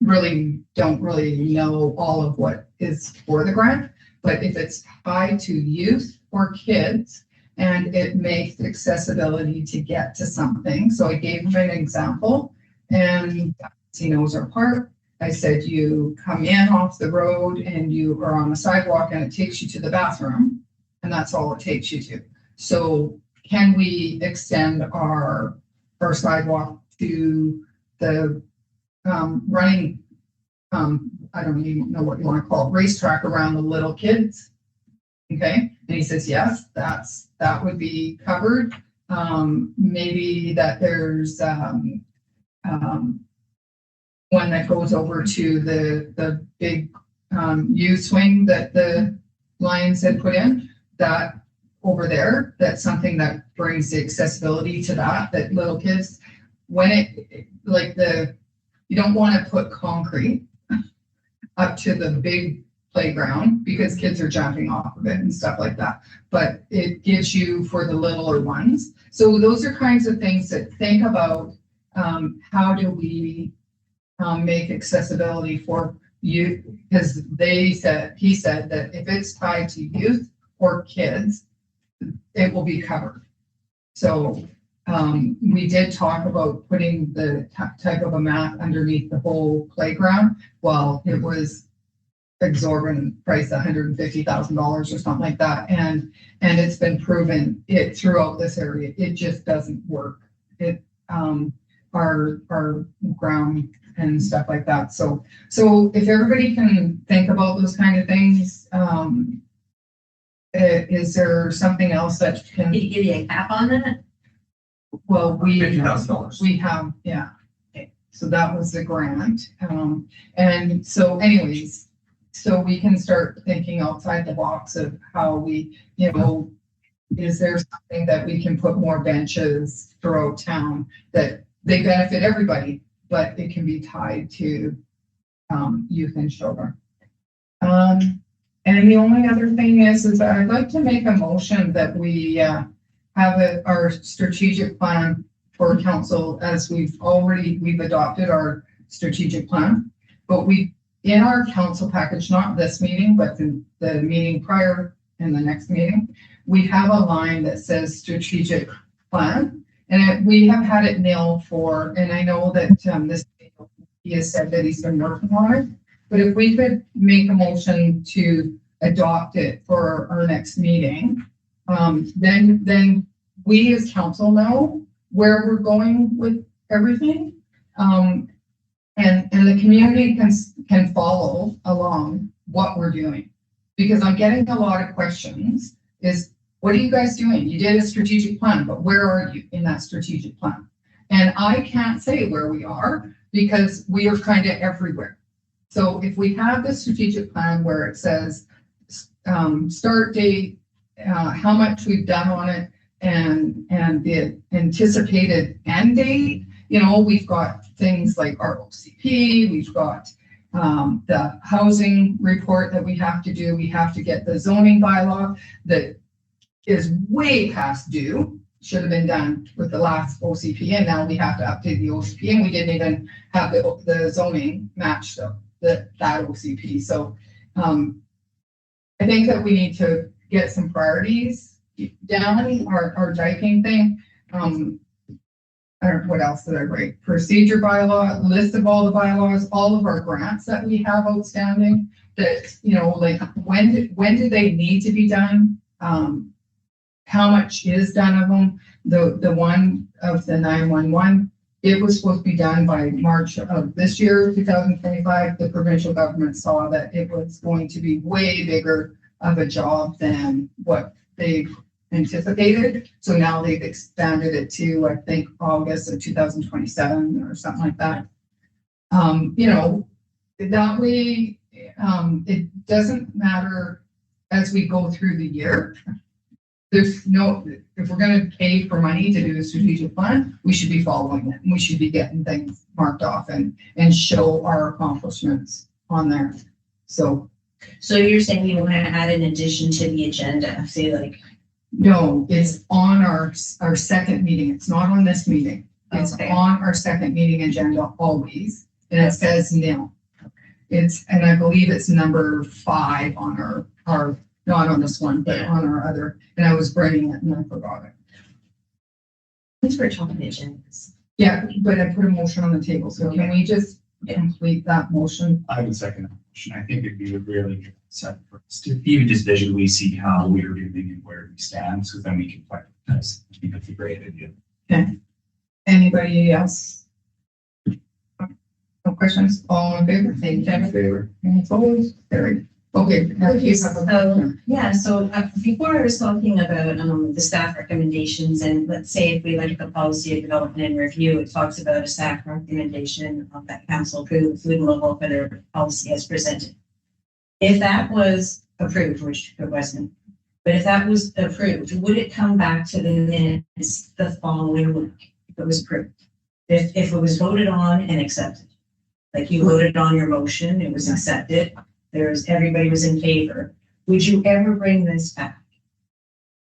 really don't really know all of what is for the grant, but if it's tied to youth or kids and it makes accessibility to get to something. So I gave him an example, and he knows our park. I said, you come in off the road and you are on the sidewalk and it takes you to the bathroom, and that's all it takes you to. So can we extend our sidewalk to the running, I don't even know what you want to call it, racetrack around the little kids? Okay, and he says, yes, that would be covered. Maybe that there's one that goes over to the big U swing that the Lions had put in, that over there, that's something that brings the accessibility to that little kids, when it, like you don't want to put concrete up to the big playground because kids are jumping off of it and stuff like that. But it gives you for the littler ones. So those are kinds of things that think about, how do we make accessibility for youth? Because he said that if it's tied to youth or kids, it will be covered. So we did talk about putting the type of a mat underneath the whole playground. Well, it was exorbitant price, $150,000 or something like that. And it's been proven it throughout this area. It just doesn't work. It, our ground and stuff like that. So if everybody can think about those kind of things, is there something else that can? Did he give you a cap on that? Well, $50,000. we have, yeah. Okay. So that was the grant. And so anyways, so we can start thinking outside the box of how we, you know, is there something that we can put more benches throughout town that they benefit everybody, but it can be tied to youth and children. And the only other thing is that I'd like to make a motion that we have our strategic plan for council, as we've adopted our strategic plan, but in our council package, not this meeting, but the meeting prior and the next meeting, we have a line that says strategic plan. And we have had it nil for, and I know that he has said that he's been working on it, but if we could make a motion to adopt it for our next meeting, then we as council know where we're going with everything. And the community can follow along what we're doing. Because I'm getting a lot of questions is, what are you guys doing? You did a strategic plan, but where are you in that strategic plan? And I can't say where we are because we are kind of everywhere. So if we have the strategic plan where it says start date, how much we've done on it, and the anticipated end date, you know, we've got things like our OCP, we've got the housing report that we have to do. We have to get the zoning bylaw that is way past due, should have been done with the last OCP, and now we have to update the OCP, and we didn't even have the zoning match that OCP. So I think that we need to get some priorities down, our diping thing. I don't know what else did I write? Procedure bylaw, list of all the bylaws, all of our grants that we have outstanding that, you know, like when do they need to be done? How much is done of them? The one of the 911, it was supposed to be done by March of this year, 2025. The provincial government saw that it was going to be way bigger of a job than what they've anticipated. So now they've expanded it to, I think, August of 2027 or something like that. You know, that way, it doesn't matter as we go through the year. There's no, if we're going to pay for money to do a strategic plan, we should be following it. And we should be getting things marked off and show our accomplishments on there. So you're saying you want to add an addition to the agenda, say like. No, it's on our second meeting. It's not on this meeting. It's on our second meeting agenda always. And it says nil. And I believe it's number 5 on our not on this one, but on our other. And I was writing it and I forgot it. Thanks for talking the agendas. Yeah, but I put a motion on the table. So can we just complete that motion? I would second that motion. I think it'd be a really good set for us to even just visually see how we are doing and where we stand, so then we can prioritize. I think that's a great idea. Okay. Anybody else? No questions? All in favor? Thank you. In favor. Any opposed? Carried. Okay. So before I was talking about the staff recommendations, and let's say if we look at the policy of development and review, it talks about a staff recommendation that council approves food and local welfare policy as presented. If that was approved, which it wasn't, but if that was approved, would it come back to the minutes the following week if it was approved? If it was voted on and accepted, like you voted on your motion, it was accepted. everybody was in favor. Would you ever bring this back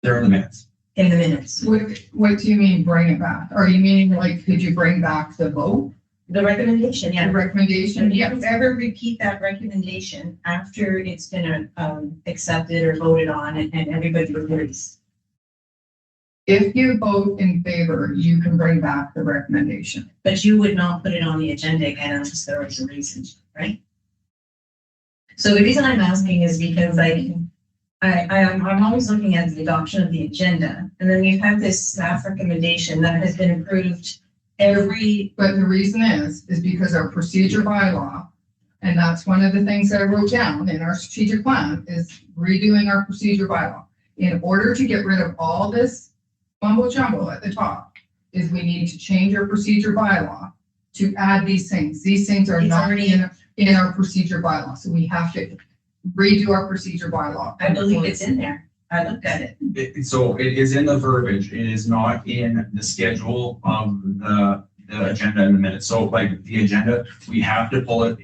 They're in the minutes. in the minutes? What do you mean bring it back? Are you meaning like, could you bring back the vote, The recommendation, the yeah. recommendation? And you Yes. ever repeat that recommendation after it's been, accepted or voted on and everybody agrees? If you vote in favor, you can bring back the recommendation. But you would not put it on the agenda again unless there was a reason, right? So the reason I'm asking is because I'm always looking at the adoption of the agenda, and then we've had this staff recommendation that has been approved every, But the reason is because our procedure bylaw, and that's one of the things that I wrote down in our strategic plan, is redoing our procedure bylaw. In order to get rid of all this mumbo jumbo at the top, is we need to change our procedure bylaw to add these things. These things are It's not already- in our procedure bylaw, so we have to redo our procedure bylaw. I believe it's in there. I looked at it. So it is in the verbiage. It is not in the schedule of the agenda in the minutes. So like the agenda, we have to pull it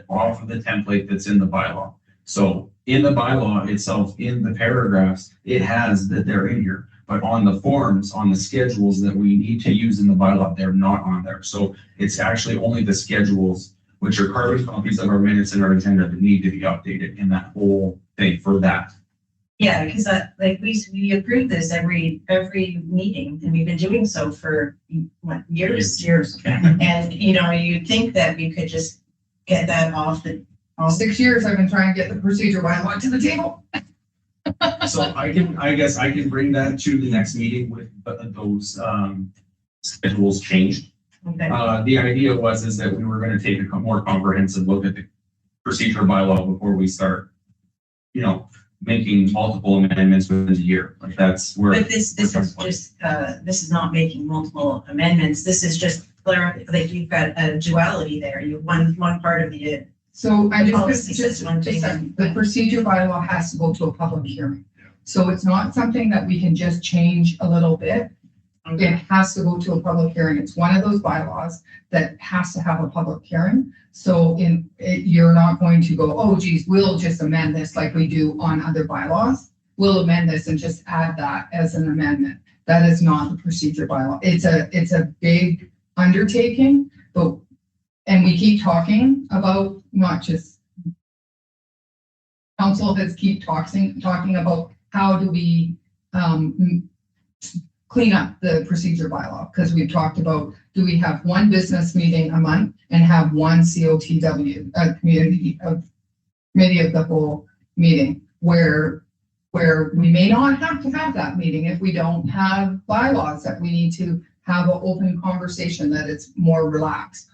off of the template that's in the bylaw. So in the bylaw itself, in the paragraphs, it has that they're in here. But on the forms, on the schedules that we need to use in the bylaw, they're not on there. So it's actually only the schedules, which are carbon copies of our minutes and our agenda, that need to be updated in that whole thing for that. Yeah, because we approve this every meeting, and we've been doing so for what, years? And, you'd think that we could just get that off the, All 6 years I've been trying to get the procedure bylaw to the table. So I guess I can bring that to the next meeting with those schedules changed. okay. The idea is that we were gonna take a more comprehensive look at the procedure bylaw before we start, making multiple amendments within the year. Like that's where. But this is just, this is not making multiple amendments. This is just you've got a duality there. You one part of the, So I Policy just says one thing. the procedure bylaw has to go to a public hearing. So it's not something that we can just change a little bit. It has to go to a public hearing. It's one of those bylaws that has to have a public hearing. So you're not going to go, oh geez, we'll just amend this like we do on other bylaws. We'll amend this and just add that as an amendment. That is not the procedure bylaw. It's a big undertaking, and we keep talking about not just council has keep talking about how do we clean up the procedure bylaw, because we've talked about, do we have one business meeting a month and have one COTW, a committee of the whole meeting, where we may not have to have that meeting if we don't have bylaws, that we need to have an open conversation, that it's more relaxed.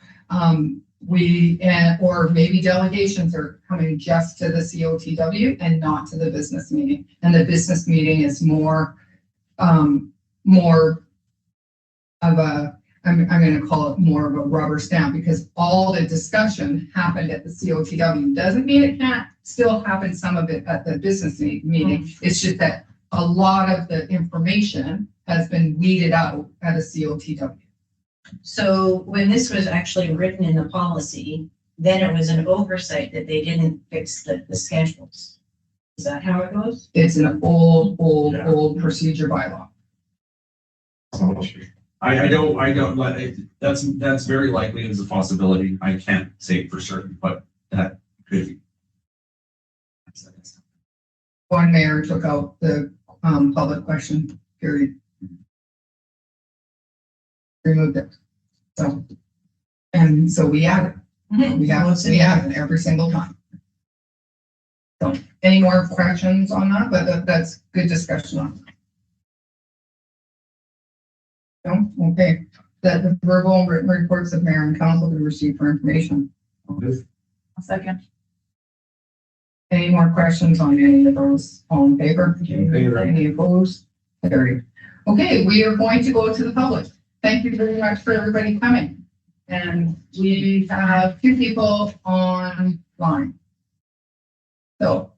Or maybe delegations are coming just to the COTW and not to the business meeting. And the business meeting is more of a, I'm going to call it more of a rubber stamp, because all the discussion happened at the COTW. Doesn't mean it can't still happen, some of it at the business meeting. It's just that a lot of the information has been weeded out at a COTW. so when this was actually written in the policy, then it was an oversight that they didn't fix the schedules. Is that how it goes? It's an old procedure bylaw. I don't let it, that's very likely as a possibility. I can't say for certain, but that could be. One mayor took out the public question period. Removed it. So we add it. We add it every single time. So any more questions on that? But that's good discussion on that. No? Okay. That the verbal and written reports of mayor and council be received for information. A second. Any more questions on any of those? All in favor? In favor. Any opposed? Carried. Okay, we are going to go to the public. Thank you very much for everybody coming. And we have 2 people online. So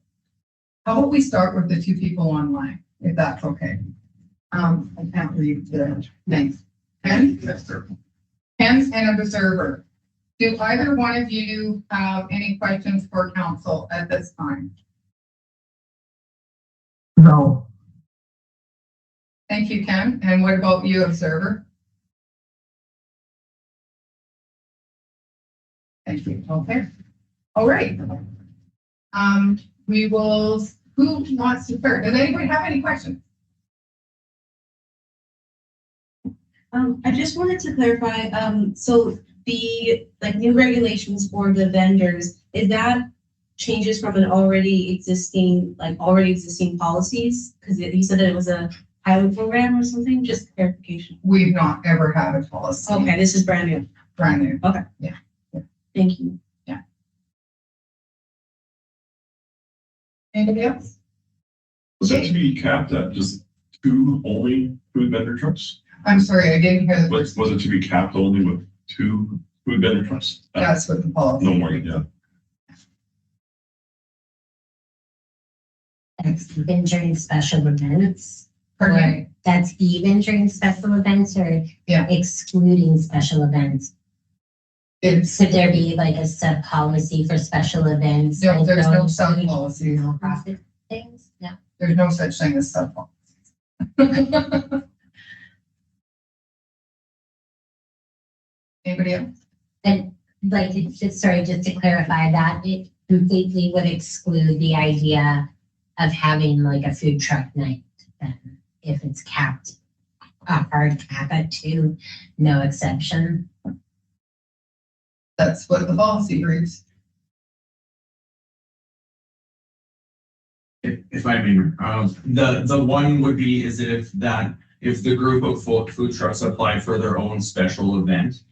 how about we start with the 2 people online, if that's okay? I can't read the names. Ken? Ken and Observer. Do either one of you have any questions for council at this time? No. Thank you, Ken. And what about you, observer? Thank you. Okay. All right. We will, who wants to start? Does anybody have any questions? I just wanted to clarify, so the new regulations for the vendors, is that changes from an already existing policies? Because you said that it was a pilot program or something, just clarification. We've not ever had a policy. Okay, this is brand new. Brand new. Okay. Yeah. Thank you. Anybody else? Was that to be capped at just 2 only food vendor trucks? I'm sorry, I didn't hear the Was it to be capped only with 2 food vendor trucks? That's what the policy. No more, yeah. That's even during special events. Pardon? That's even during special events or Yeah. excluding special events? It's, Could there be like a sub policy for special events? no, like there's no those sub policy. Nonprofit things? No. There's no such thing as sub policy. Anybody else? And like, it's just, sorry, just to clarify that, it completely would exclude the idea of having like a food truck night. Then if it's capped, a hard cap at 2, no exception. That's what the policy reads. If I may, the one would be is if the group of food trucks apply for their own special event,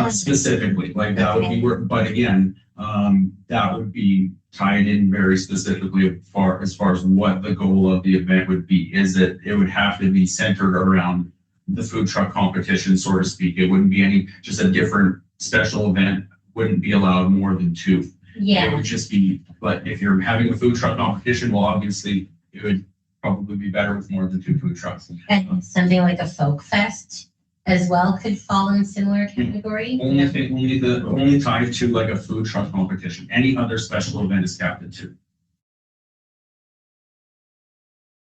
specifically, like that would be work, but again, that would be tied in very specifically as far as what the goal of the event would be. It would have to be centered around the food truck competition, so to speak. It wouldn't be just a different special event, wouldn't be allowed more than 2. It Yeah, would just be, but if you're having a food truck competition, well, obviously it would probably be better with more than 2 food trucks. and something like a folk fest as well could fall in similar category. Only tied to like a food truck competition. Any other special event is capped at 2.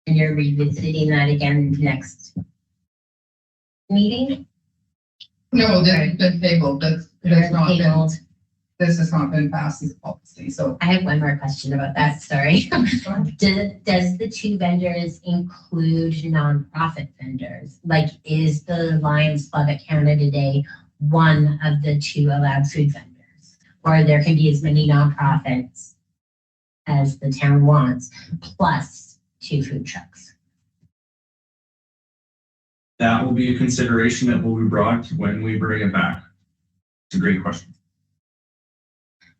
And you're revisiting that again next meeting? No, the table, that's not been, Tabled. this has not been passed as policy, so. I have one more question about that, sorry. Does the 2 vendors include nonprofit vendors? Like, is the Lions Club at Canada Day one of the 2 allowed food vendors? Or there can be as many nonprofits as the town wants, plus 2 food trucks? That will be a consideration that will be brought when we bring it back. It's a great question.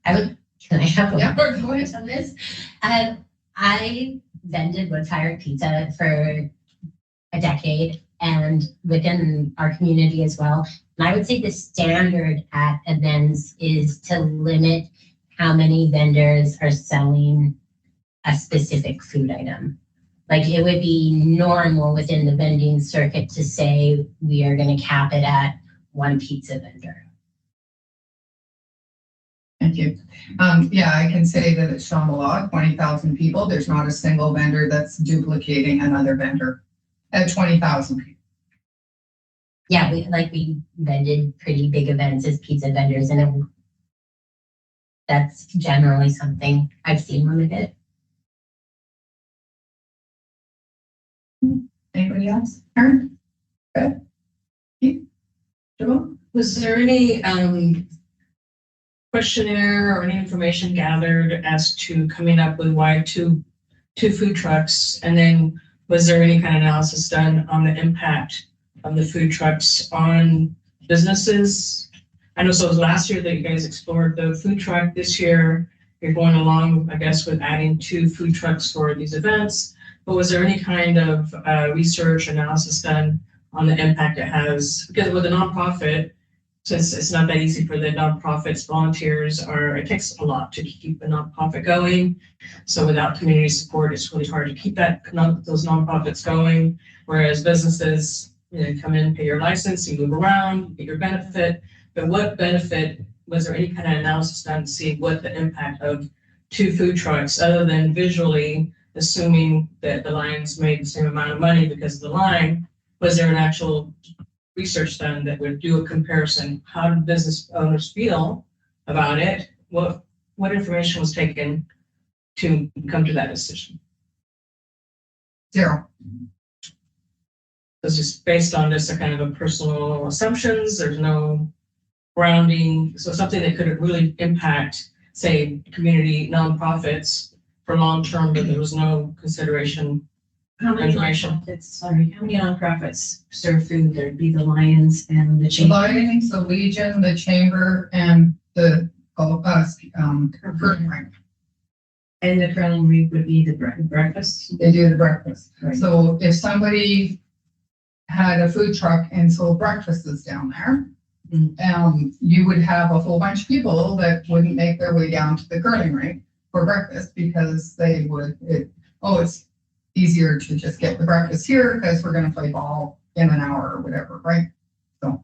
Can I have a Yeah, word go ahead. on this? I vended wood-fired pizza for a decade and within our community as well. And I would say the standard at events is to limit how many vendors are selling a specific food item. Like it would be normal within the vending circuit to say we are going to cap it at 1 pizza vendor. Thank you. Yeah, I can say that it's shown a lot, 20,000 people. There's not a single vendor that's duplicating another vendor at 20,000 people. Yeah, we vended pretty big events as pizza vendors, and that's generally something I've seen limited. Anybody else? Aaron? Good. Keith? Joel? Was there any questionnaire or any information gathered as to coming up with why two food trucks? And then was there any kind of analysis done on the impact of the food trucks on businesses? I know so it was last year that you guys explored the food truck. This year you're going along, I guess, with adding 2 food trucks for these events. But was there any kind of research analysis done on the impact it has? Because with a nonprofit, since it's not that easy for the nonprofits, volunteers it takes a lot to keep a nonprofit going. So without community support, it's really hard to keep those nonprofits going. Whereas businesses, come in, pay your license, you move around, get your benefit. But what benefit was there any kind of analysis done to see what the impact of two food trucks, other than visually assuming that the Lions made the same amount of money because of the line? Was there an actual research done that would do a comparison? How did business owners feel about it? What information was taken to come to that decision? Zero. It's just based on just a kind of a personal assumptions. There's no grounding. So something that could really impact, say, community nonprofits for long term, but there was no consideration. How many Information. how many nonprofits serve food? There'd be the Lions and the The Chamber. Lions, the Legion, the Chamber, and the curtain ring. And the curling rink would be the breakfast. They do the breakfast. Right. So if somebody had a food truck and sold breakfasts down there, you would have a whole bunch of people that wouldn't make their way down to the curling rink for breakfast because they would, it's easier to just get the breakfast here because we're gonna play ball in an hour or whatever, right? So,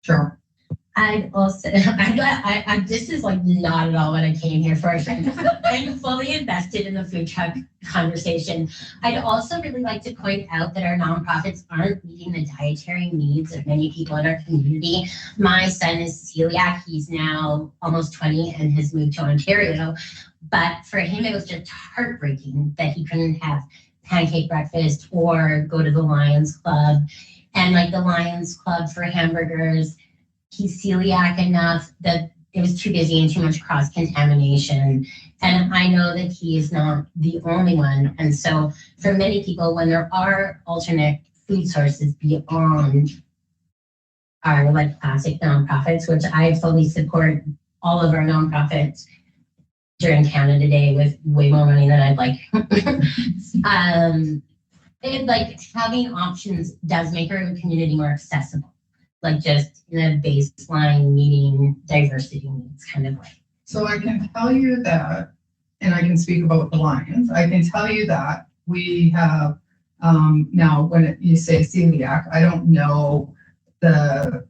sure. I'd also, this is like not at all what I came here for. I'm fully invested in the food truck conversation. I'd also really like to point out that our nonprofits aren't meeting the dietary needs of many people in our community. My son is celiac. He's now almost 20 and has moved to Ontario. But for him, it was just heartbreaking that he couldn't have pancake breakfast or go to the Lions Club. And like the Lions Club for hamburgers, he's celiac enough that it was too busy and too much cross-contamination. And I know that he is not the only one. And so for many people, when there are alternate food sources beyond our like classic nonprofits, which I fully support all of our nonprofits during Canada Day with way more money than I'd like. Like having options does make our community more accessible. Like just in a baseline meeting diversity needs kind of way. So I can tell you that, and I can speak about the Lions, I can tell you that we have, now when you say celiac, I don't know the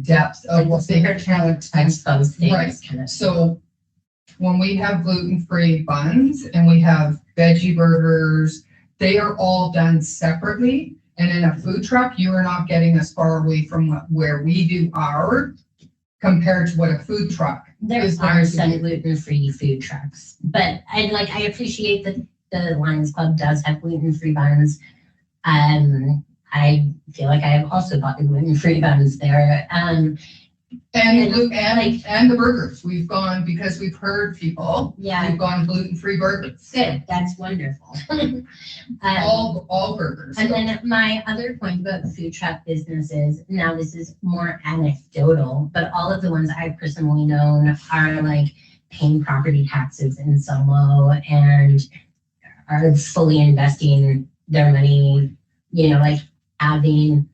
depth of what they are trying to expose things. Right. Kind of. So when we have gluten-free buns and we have veggie burgers, they are all done separately. And in a food truck, you are not getting as far away from where we do our compared to what a food truck There is. are some gluten-free food trucks, but I appreciate that the Lions Club does have gluten-free buns. I feel like I have also bought the gluten-free buns there. And the burgers, we've gone because we've heard people. Yeah. We've gone gluten-free burgers. Good, that's wonderful. All burgers. And then my other point about the food truck businesses, now this is more anecdotal, but all of the ones I've personally known are like paying property taxes in Salmo and are fully investing their money, like having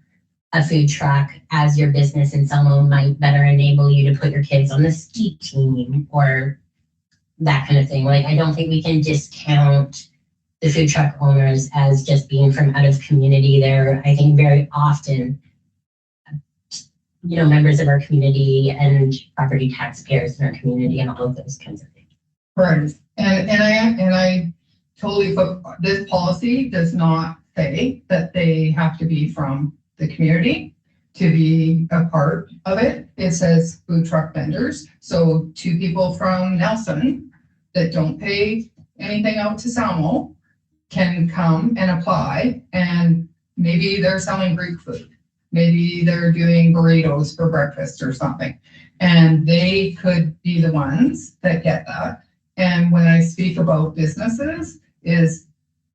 a food truck as your business in Salmo might better enable you to put your kids on the ski team or that kind of thing. Like, I don't think we can discount the food truck owners as just being from out of community. They're, I think, very often, members of our community and property taxpayers in our community and all of those kinds of things. Right. And I totally, this policy does not say that they have to be from the community to be a part of it. It says food truck vendors. So 2 people from Nelson that don't pay anything out to Salmo can come and apply, and maybe they're selling Greek food. Maybe they're doing burritos for breakfast or something. And they could be the ones that get that. And when I speak about businesses, is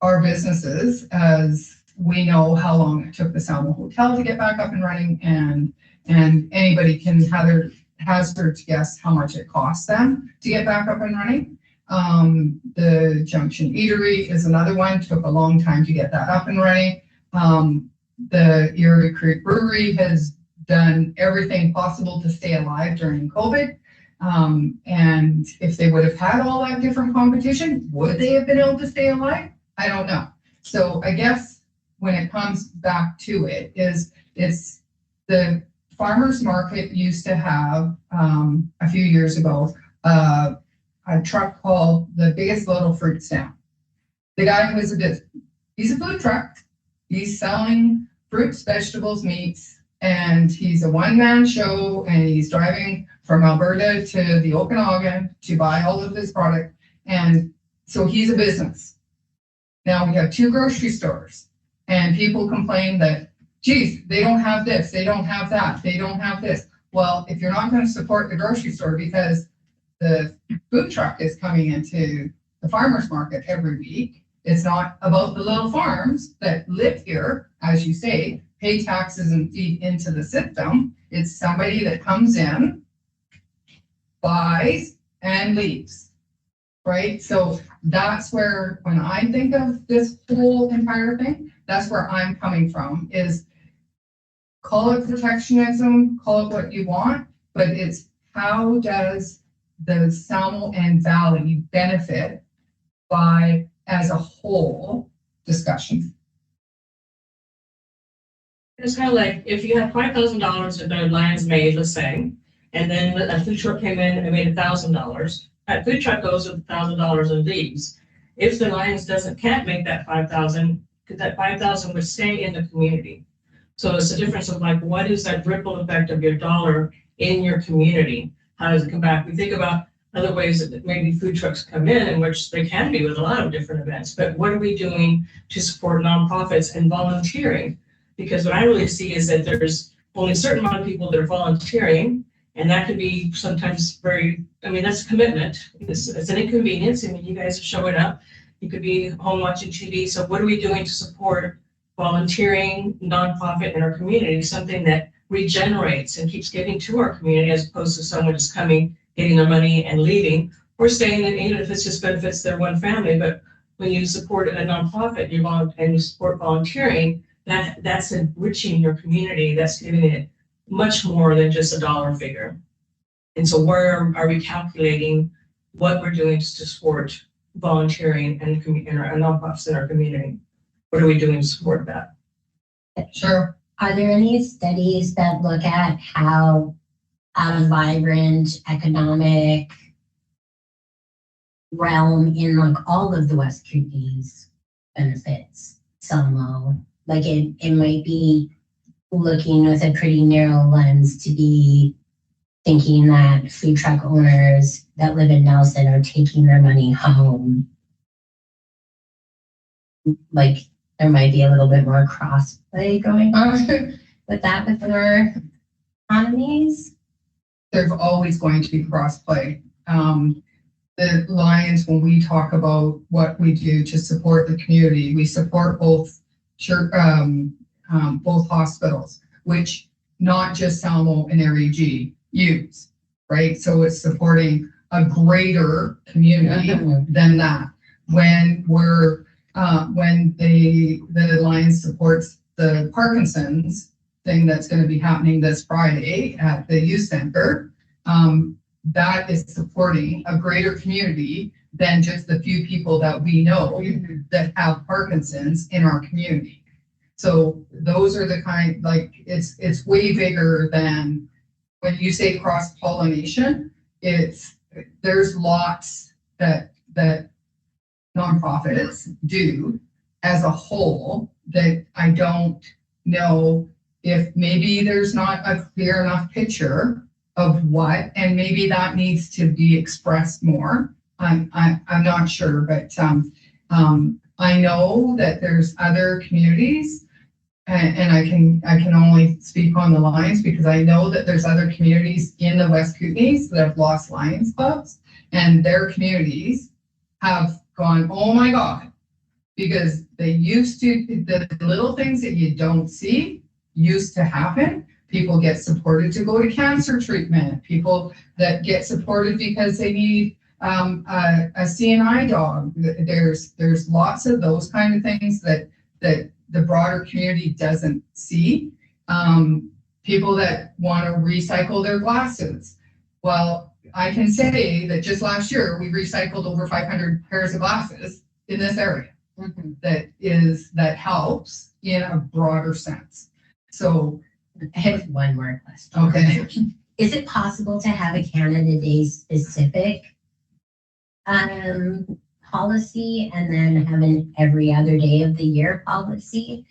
our businesses, as we know how long it took the Salmo Hotel to get back up and running, and anybody can hazard to guess how much it costs them to get back up and running. The Junction Eatery is another one, took a long time to get that up and running. The Erie Creek Brewery has done everything possible to stay alive during COVID. And if they would have had all that different competition, would they have been able to stay alive? I don't know. So I guess when it comes back to it, it's the farmer's market used to have, a few years ago, a truck called the Biggest Little Fruit Stand. The guy was he's a food truck. He's selling fruits, vegetables, meats, and he's a one-man show, and he's driving from Alberta to the Okanagan to buy all of this product. And so he's a business. Now we have 2 grocery stores, and people complain that, geez, they don't have this, they don't have that, they don't have this. Well, if you're not going to support the grocery store because the food truck is coming into the farmer's market every week, it's not about the little farms that live here, as you say, pay taxes and feed into the system. It's somebody that comes in, buys, and leaves, right? So that's where, when I think of this whole entire thing, that's where I'm coming from, is call it protectionism, call it what you want, but it's how does the Salmo and Valley benefit by, as a whole, discussion. It's kind of like if you have $5,000 that the Lions made, let's say, and then a food truck came in and made $1,000. That food truck goes with $1,000 and leaves. If the Lions can't make that 5,000, because that 5,000 would stay in the community. So it's a difference of like, what is that ripple effect of your dollar in your community? How does it come back? We think about other ways that maybe food trucks come in which they can be with a lot of different events, but what are we doing to support nonprofits and volunteering? Because what I really see is that there's only a certain amount of people that are volunteering, and that could be sometimes that's a commitment. It's an inconvenience. I mean, you guys are showing up. You could be home watching TV. So what are we doing to support volunteering, nonprofit in our community, something that regenerates and keeps giving to our community, as opposed to someone just coming, getting their money and leaving, or staying, and even if it's just benefits their one family. But when you support a nonprofit, and you support volunteering, that's enriching your community. That's giving it much more than just a dollar figure. And so where are we calculating what we're doing to support volunteering and our nonprofits in our community? What are we doing to support that? Sure. Are there any studies that look at how a vibrant economic realm in like all of the West Kootenays benefits Salmo? Like it might be looking with a pretty narrow lens to be thinking that food truck owners that live in Nelson are taking their money home. Like there might be a little bit more crossplay going on with that within our economies. There's always going to be crossplay. The Lions, when we talk about what we do to support the community, we support both both hospitals, which not just Salmo and REG use, right? So it's supporting a greater community than that. When the Lions supports the Parkinson's thing that's going to be happening this Friday at the youth center, that is supporting a greater community than just the few people that we know that have Parkinson's in our community. So those are the kind, like it's way bigger than when you say cross-pollination. There's lots that nonprofits do as a whole that I don't know if maybe there's not a clear enough picture of what, and maybe that needs to be expressed more. I'm not sure, but I know that there's other communities, and I can only speak on the Lions because I know that there's other communities in the West Kootenays that have lost Lions clubs, and their communities have gone, oh my God, because they used to, the little things that you don't see used to happen. People get supported to go to cancer treatment. People that get supported because they need a CNI dog. There's lots of those kind of things that the broader community doesn't see. People that want to recycle their glasses. Well, I can say that just last year we recycled over 500 pairs of glasses in this area. That helps in a broader sense. So I have one more question. Okay. Is it possible to have a Canada Day specific policy and then have an every other day of the year policy?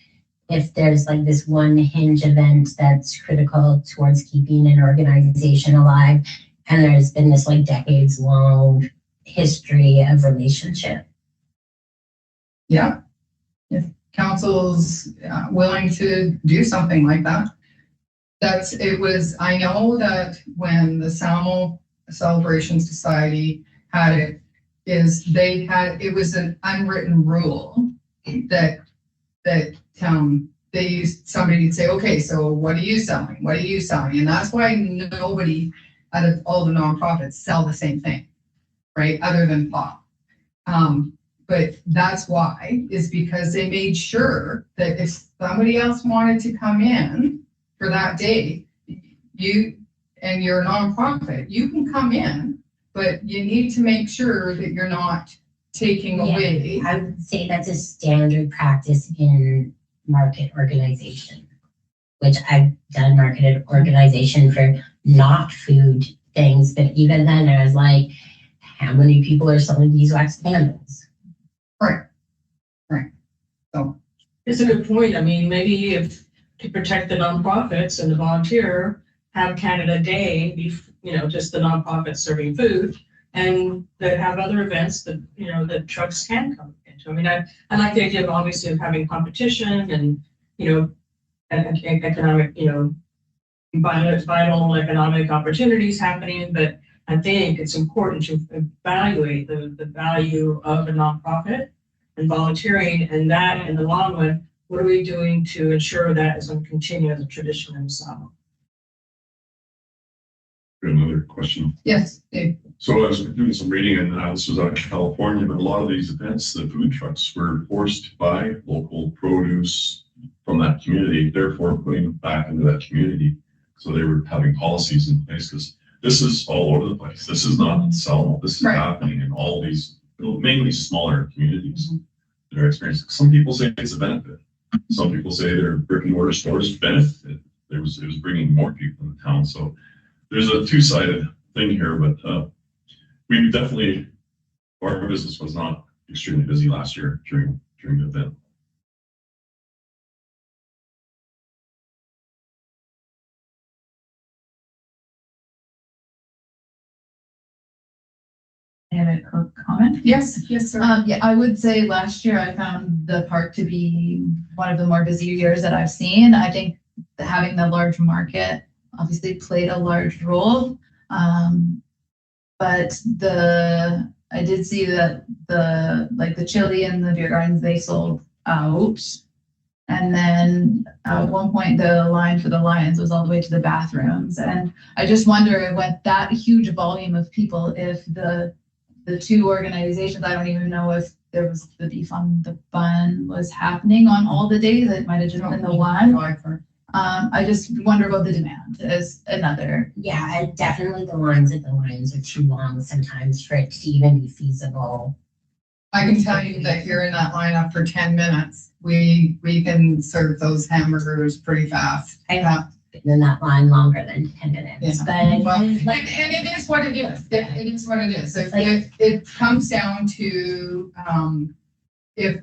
If there's like this one hinge event that's critical towards keeping an organization alive, and there's been this like decades long history of relationship. Yeah. If council's willing to do something like that. I know that when the Salmo Celebration Society had it, it was an unwritten rule that somebody would say, okay, so what are you selling? What are you selling? And that's why nobody out of all the nonprofits sell the same thing, right? Other than pop. But that's why, is because they made sure that if somebody else wanted to come in for that day, you're a nonprofit, you can come in, but you need to make sure that you're not taking away. I would say that's a standard practice in market organization, which I've done market organization for not food things, but even then I was like, how many people are selling beeswax candles? Right. So It's a good point. I mean, maybe if to protect the nonprofits and the volunteer, have Canada Day be, just the nonprofits serving food, and that have other events that, that trucks can come into. I mean, I like the idea of obviously of having competition and, and economic, vital economic opportunities happening, but I think it's important to evaluate the value of a nonprofit and volunteering, and that in the long run, what are we doing to ensure that is going to continue as a tradition in Salmo? Another question. yes, Dave. So I was doing some reading, and this was out of California, but a lot of these events, the food trucks were forced to buy local produce from that community, therefore putting it back into that community. So they were having policies in place, because this is all over the place. This is not Salmo. This is happening in all these, mainly smaller communities that are experiencing. Some people say it's a benefit. Some people say their brick and mortar stores benefit. It was bringing more people into town. So there's a two-sided thing here, but we definitely, our business was not extremely busy last year during the event. I have a comment. Yes, sir. Yeah, I would say last year I found the park to be one of the more busy years that I've seen. I think having the large market obviously played a large role. But I did see that the chili and the beer gardens, they sold out. And then at one point the line for the Lions was all the way to the bathrooms. And I just wonder, with that huge volume of people, if the two organizations, I don't even know if there was the beef on the bun was happening on all the days. It might have just been the one. I just wonder about the demand as another. Yeah, and definitely the lines at the Lions are too long sometimes for it to even be feasible. I can tell you that you're in that lineup for 10 minutes. We can serve those hamburgers pretty fast. I have been in that line longer than 10 minutes, but and it is what it is. It is what it is. It comes down to if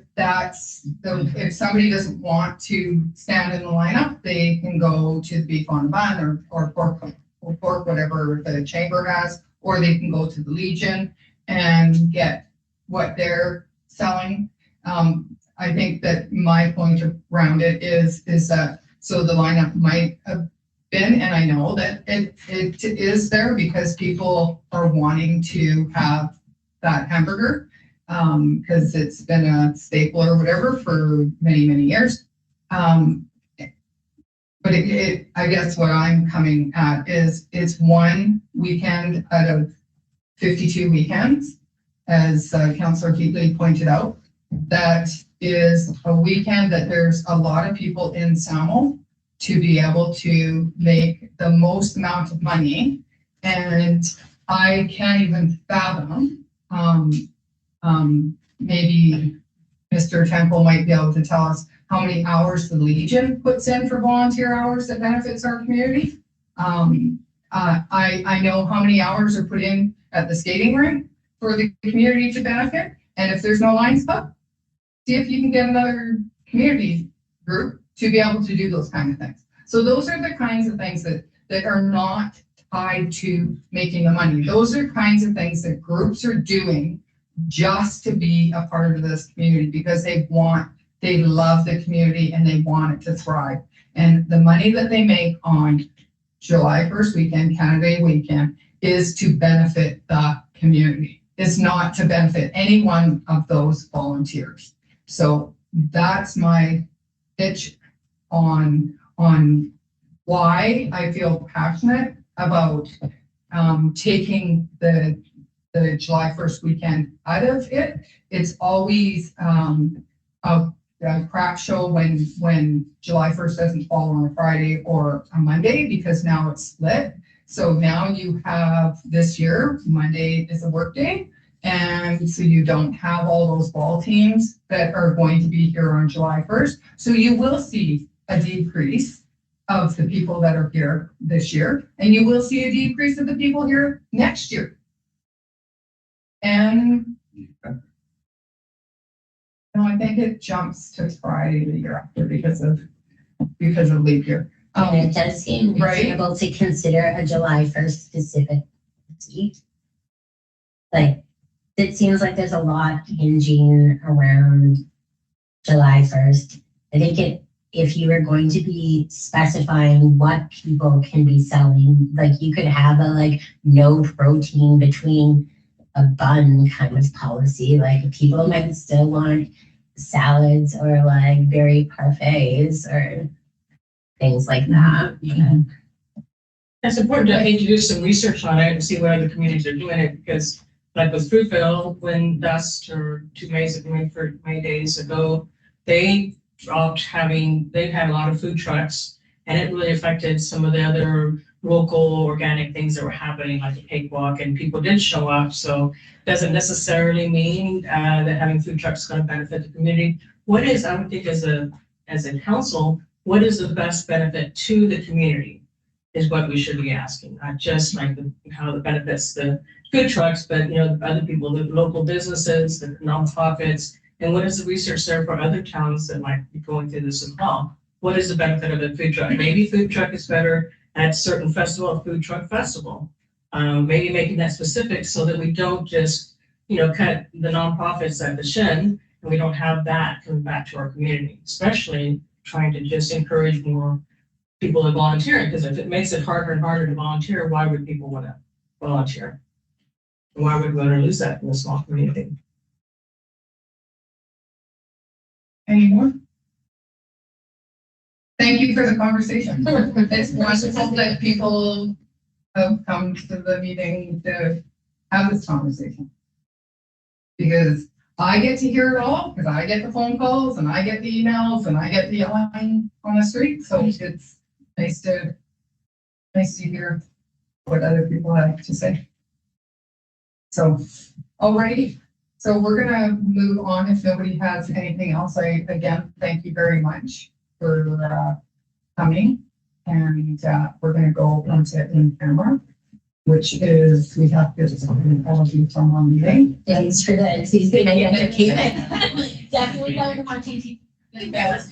somebody doesn't want to stand in the lineup, they can go to the beef on the bun or pork, whatever the chamber has, or they can go to the Legion and get what they're selling. I think that my point around it is that so the lineup might have been, and I know that it is there because people are wanting to have that hamburger because it's been a staple or whatever for many, many years. But I guess what I'm coming at is it's one weekend out of 52 weekends, as Councillor Keatley pointed out. That is a weekend that there's a lot of people in Salmo to be able to make the most amount of money. And I can't even fathom, maybe Mr. Temple might be able to tell us how many hours the Legion puts in for volunteer hours that benefits our community. I know how many hours are put in at the skating rink for the community to benefit. And if there's no Lions Club, see if you can get another community group to be able to do those kind of things. So those are the kinds of things that are not tied to making the money. Those are kinds of things that groups are doing just to be a part of this community because they love the community and they want it to thrive. And the money that they make on July 1st weekend, Canada Day weekend, is to benefit the community. It's not to benefit any one of those volunteers. So that's my pitch on why I feel passionate about taking the July 1st weekend out of it. It's always a crap show when July 1st doesn't fall on a Friday or a Monday because now it's split. So now you have this year, Monday is a work day. And so you don't have all those ball teams that are going to be here on July 1st. So you will see a decrease of the people that are here this year, and you will see a decrease of the people here next year. And I think it jumps to Friday the year after because of leap year. And it does seem right? reasonable to consider a July 1st specific date. Like, it seems like there's a lot hinging around July 1st. I think if you were going to be specifying what people can be selling, like you could have a no protein between a bun kind of policy. Like people might still want salads or berry parfaits or things like that. It's important to, I think, to do some research on it and see what other communities are doing it, because like with Fruitville, when Dust or 2 May days ago, they dropped they've had a lot of food trucks, and it really affected some of the other local organic things that were happening, like the cakewalk, and people did show up. So doesn't necessarily mean that having food trucks is going to benefit the community. What is, I would think as a council, what is the best benefit to the community is what we should be asking, not just how it benefits the food trucks, but other people, the local businesses, the nonprofits, and what is the research there for other towns that might be going through this as well? What is the benefit of a food truck? Maybe food truck is better at certain festival, food truck festival. Maybe making that specific so that we don't just, cut the nonprofits at the shin, and we don't have that coming back to our community, especially trying to just encourage more people to volunteer. Because if it makes it harder and harder to volunteer, why would people want to volunteer? Why would we want to lose that in a small community? Any more? Thank you for the conversation. It's wonderful that people have come to the meeting to have this conversation. Because I get to hear it all, because I get the phone calls and I get the emails and I get the yelling on the street. So it's nice to hear what other people have to say. So, alrighty. So we're gonna move on if nobody has anything else. I again thank you very much for coming, and we're gonna go into in camera, which is we have to all of you from our meeting. Thanks for the entertainment. Definitely going on TV. Thanks.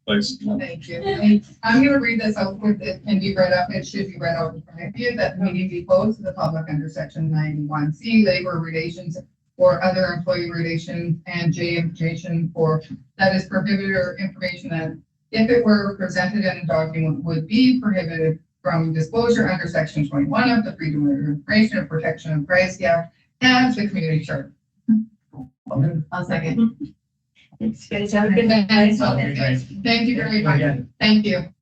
Thank you. And I'm gonna read this out with it and be read up. It should be read out in front of you that the meeting be closed to the public under section 91C, labor relations or other employee relations, and J, information that is prohibited or information that if it were presented in a document would be prohibited from disclosure under section 21 of the Freedom of Information and Protection of Privacy Act and the Community Charter. I'll second. Thank you very much. Thank you.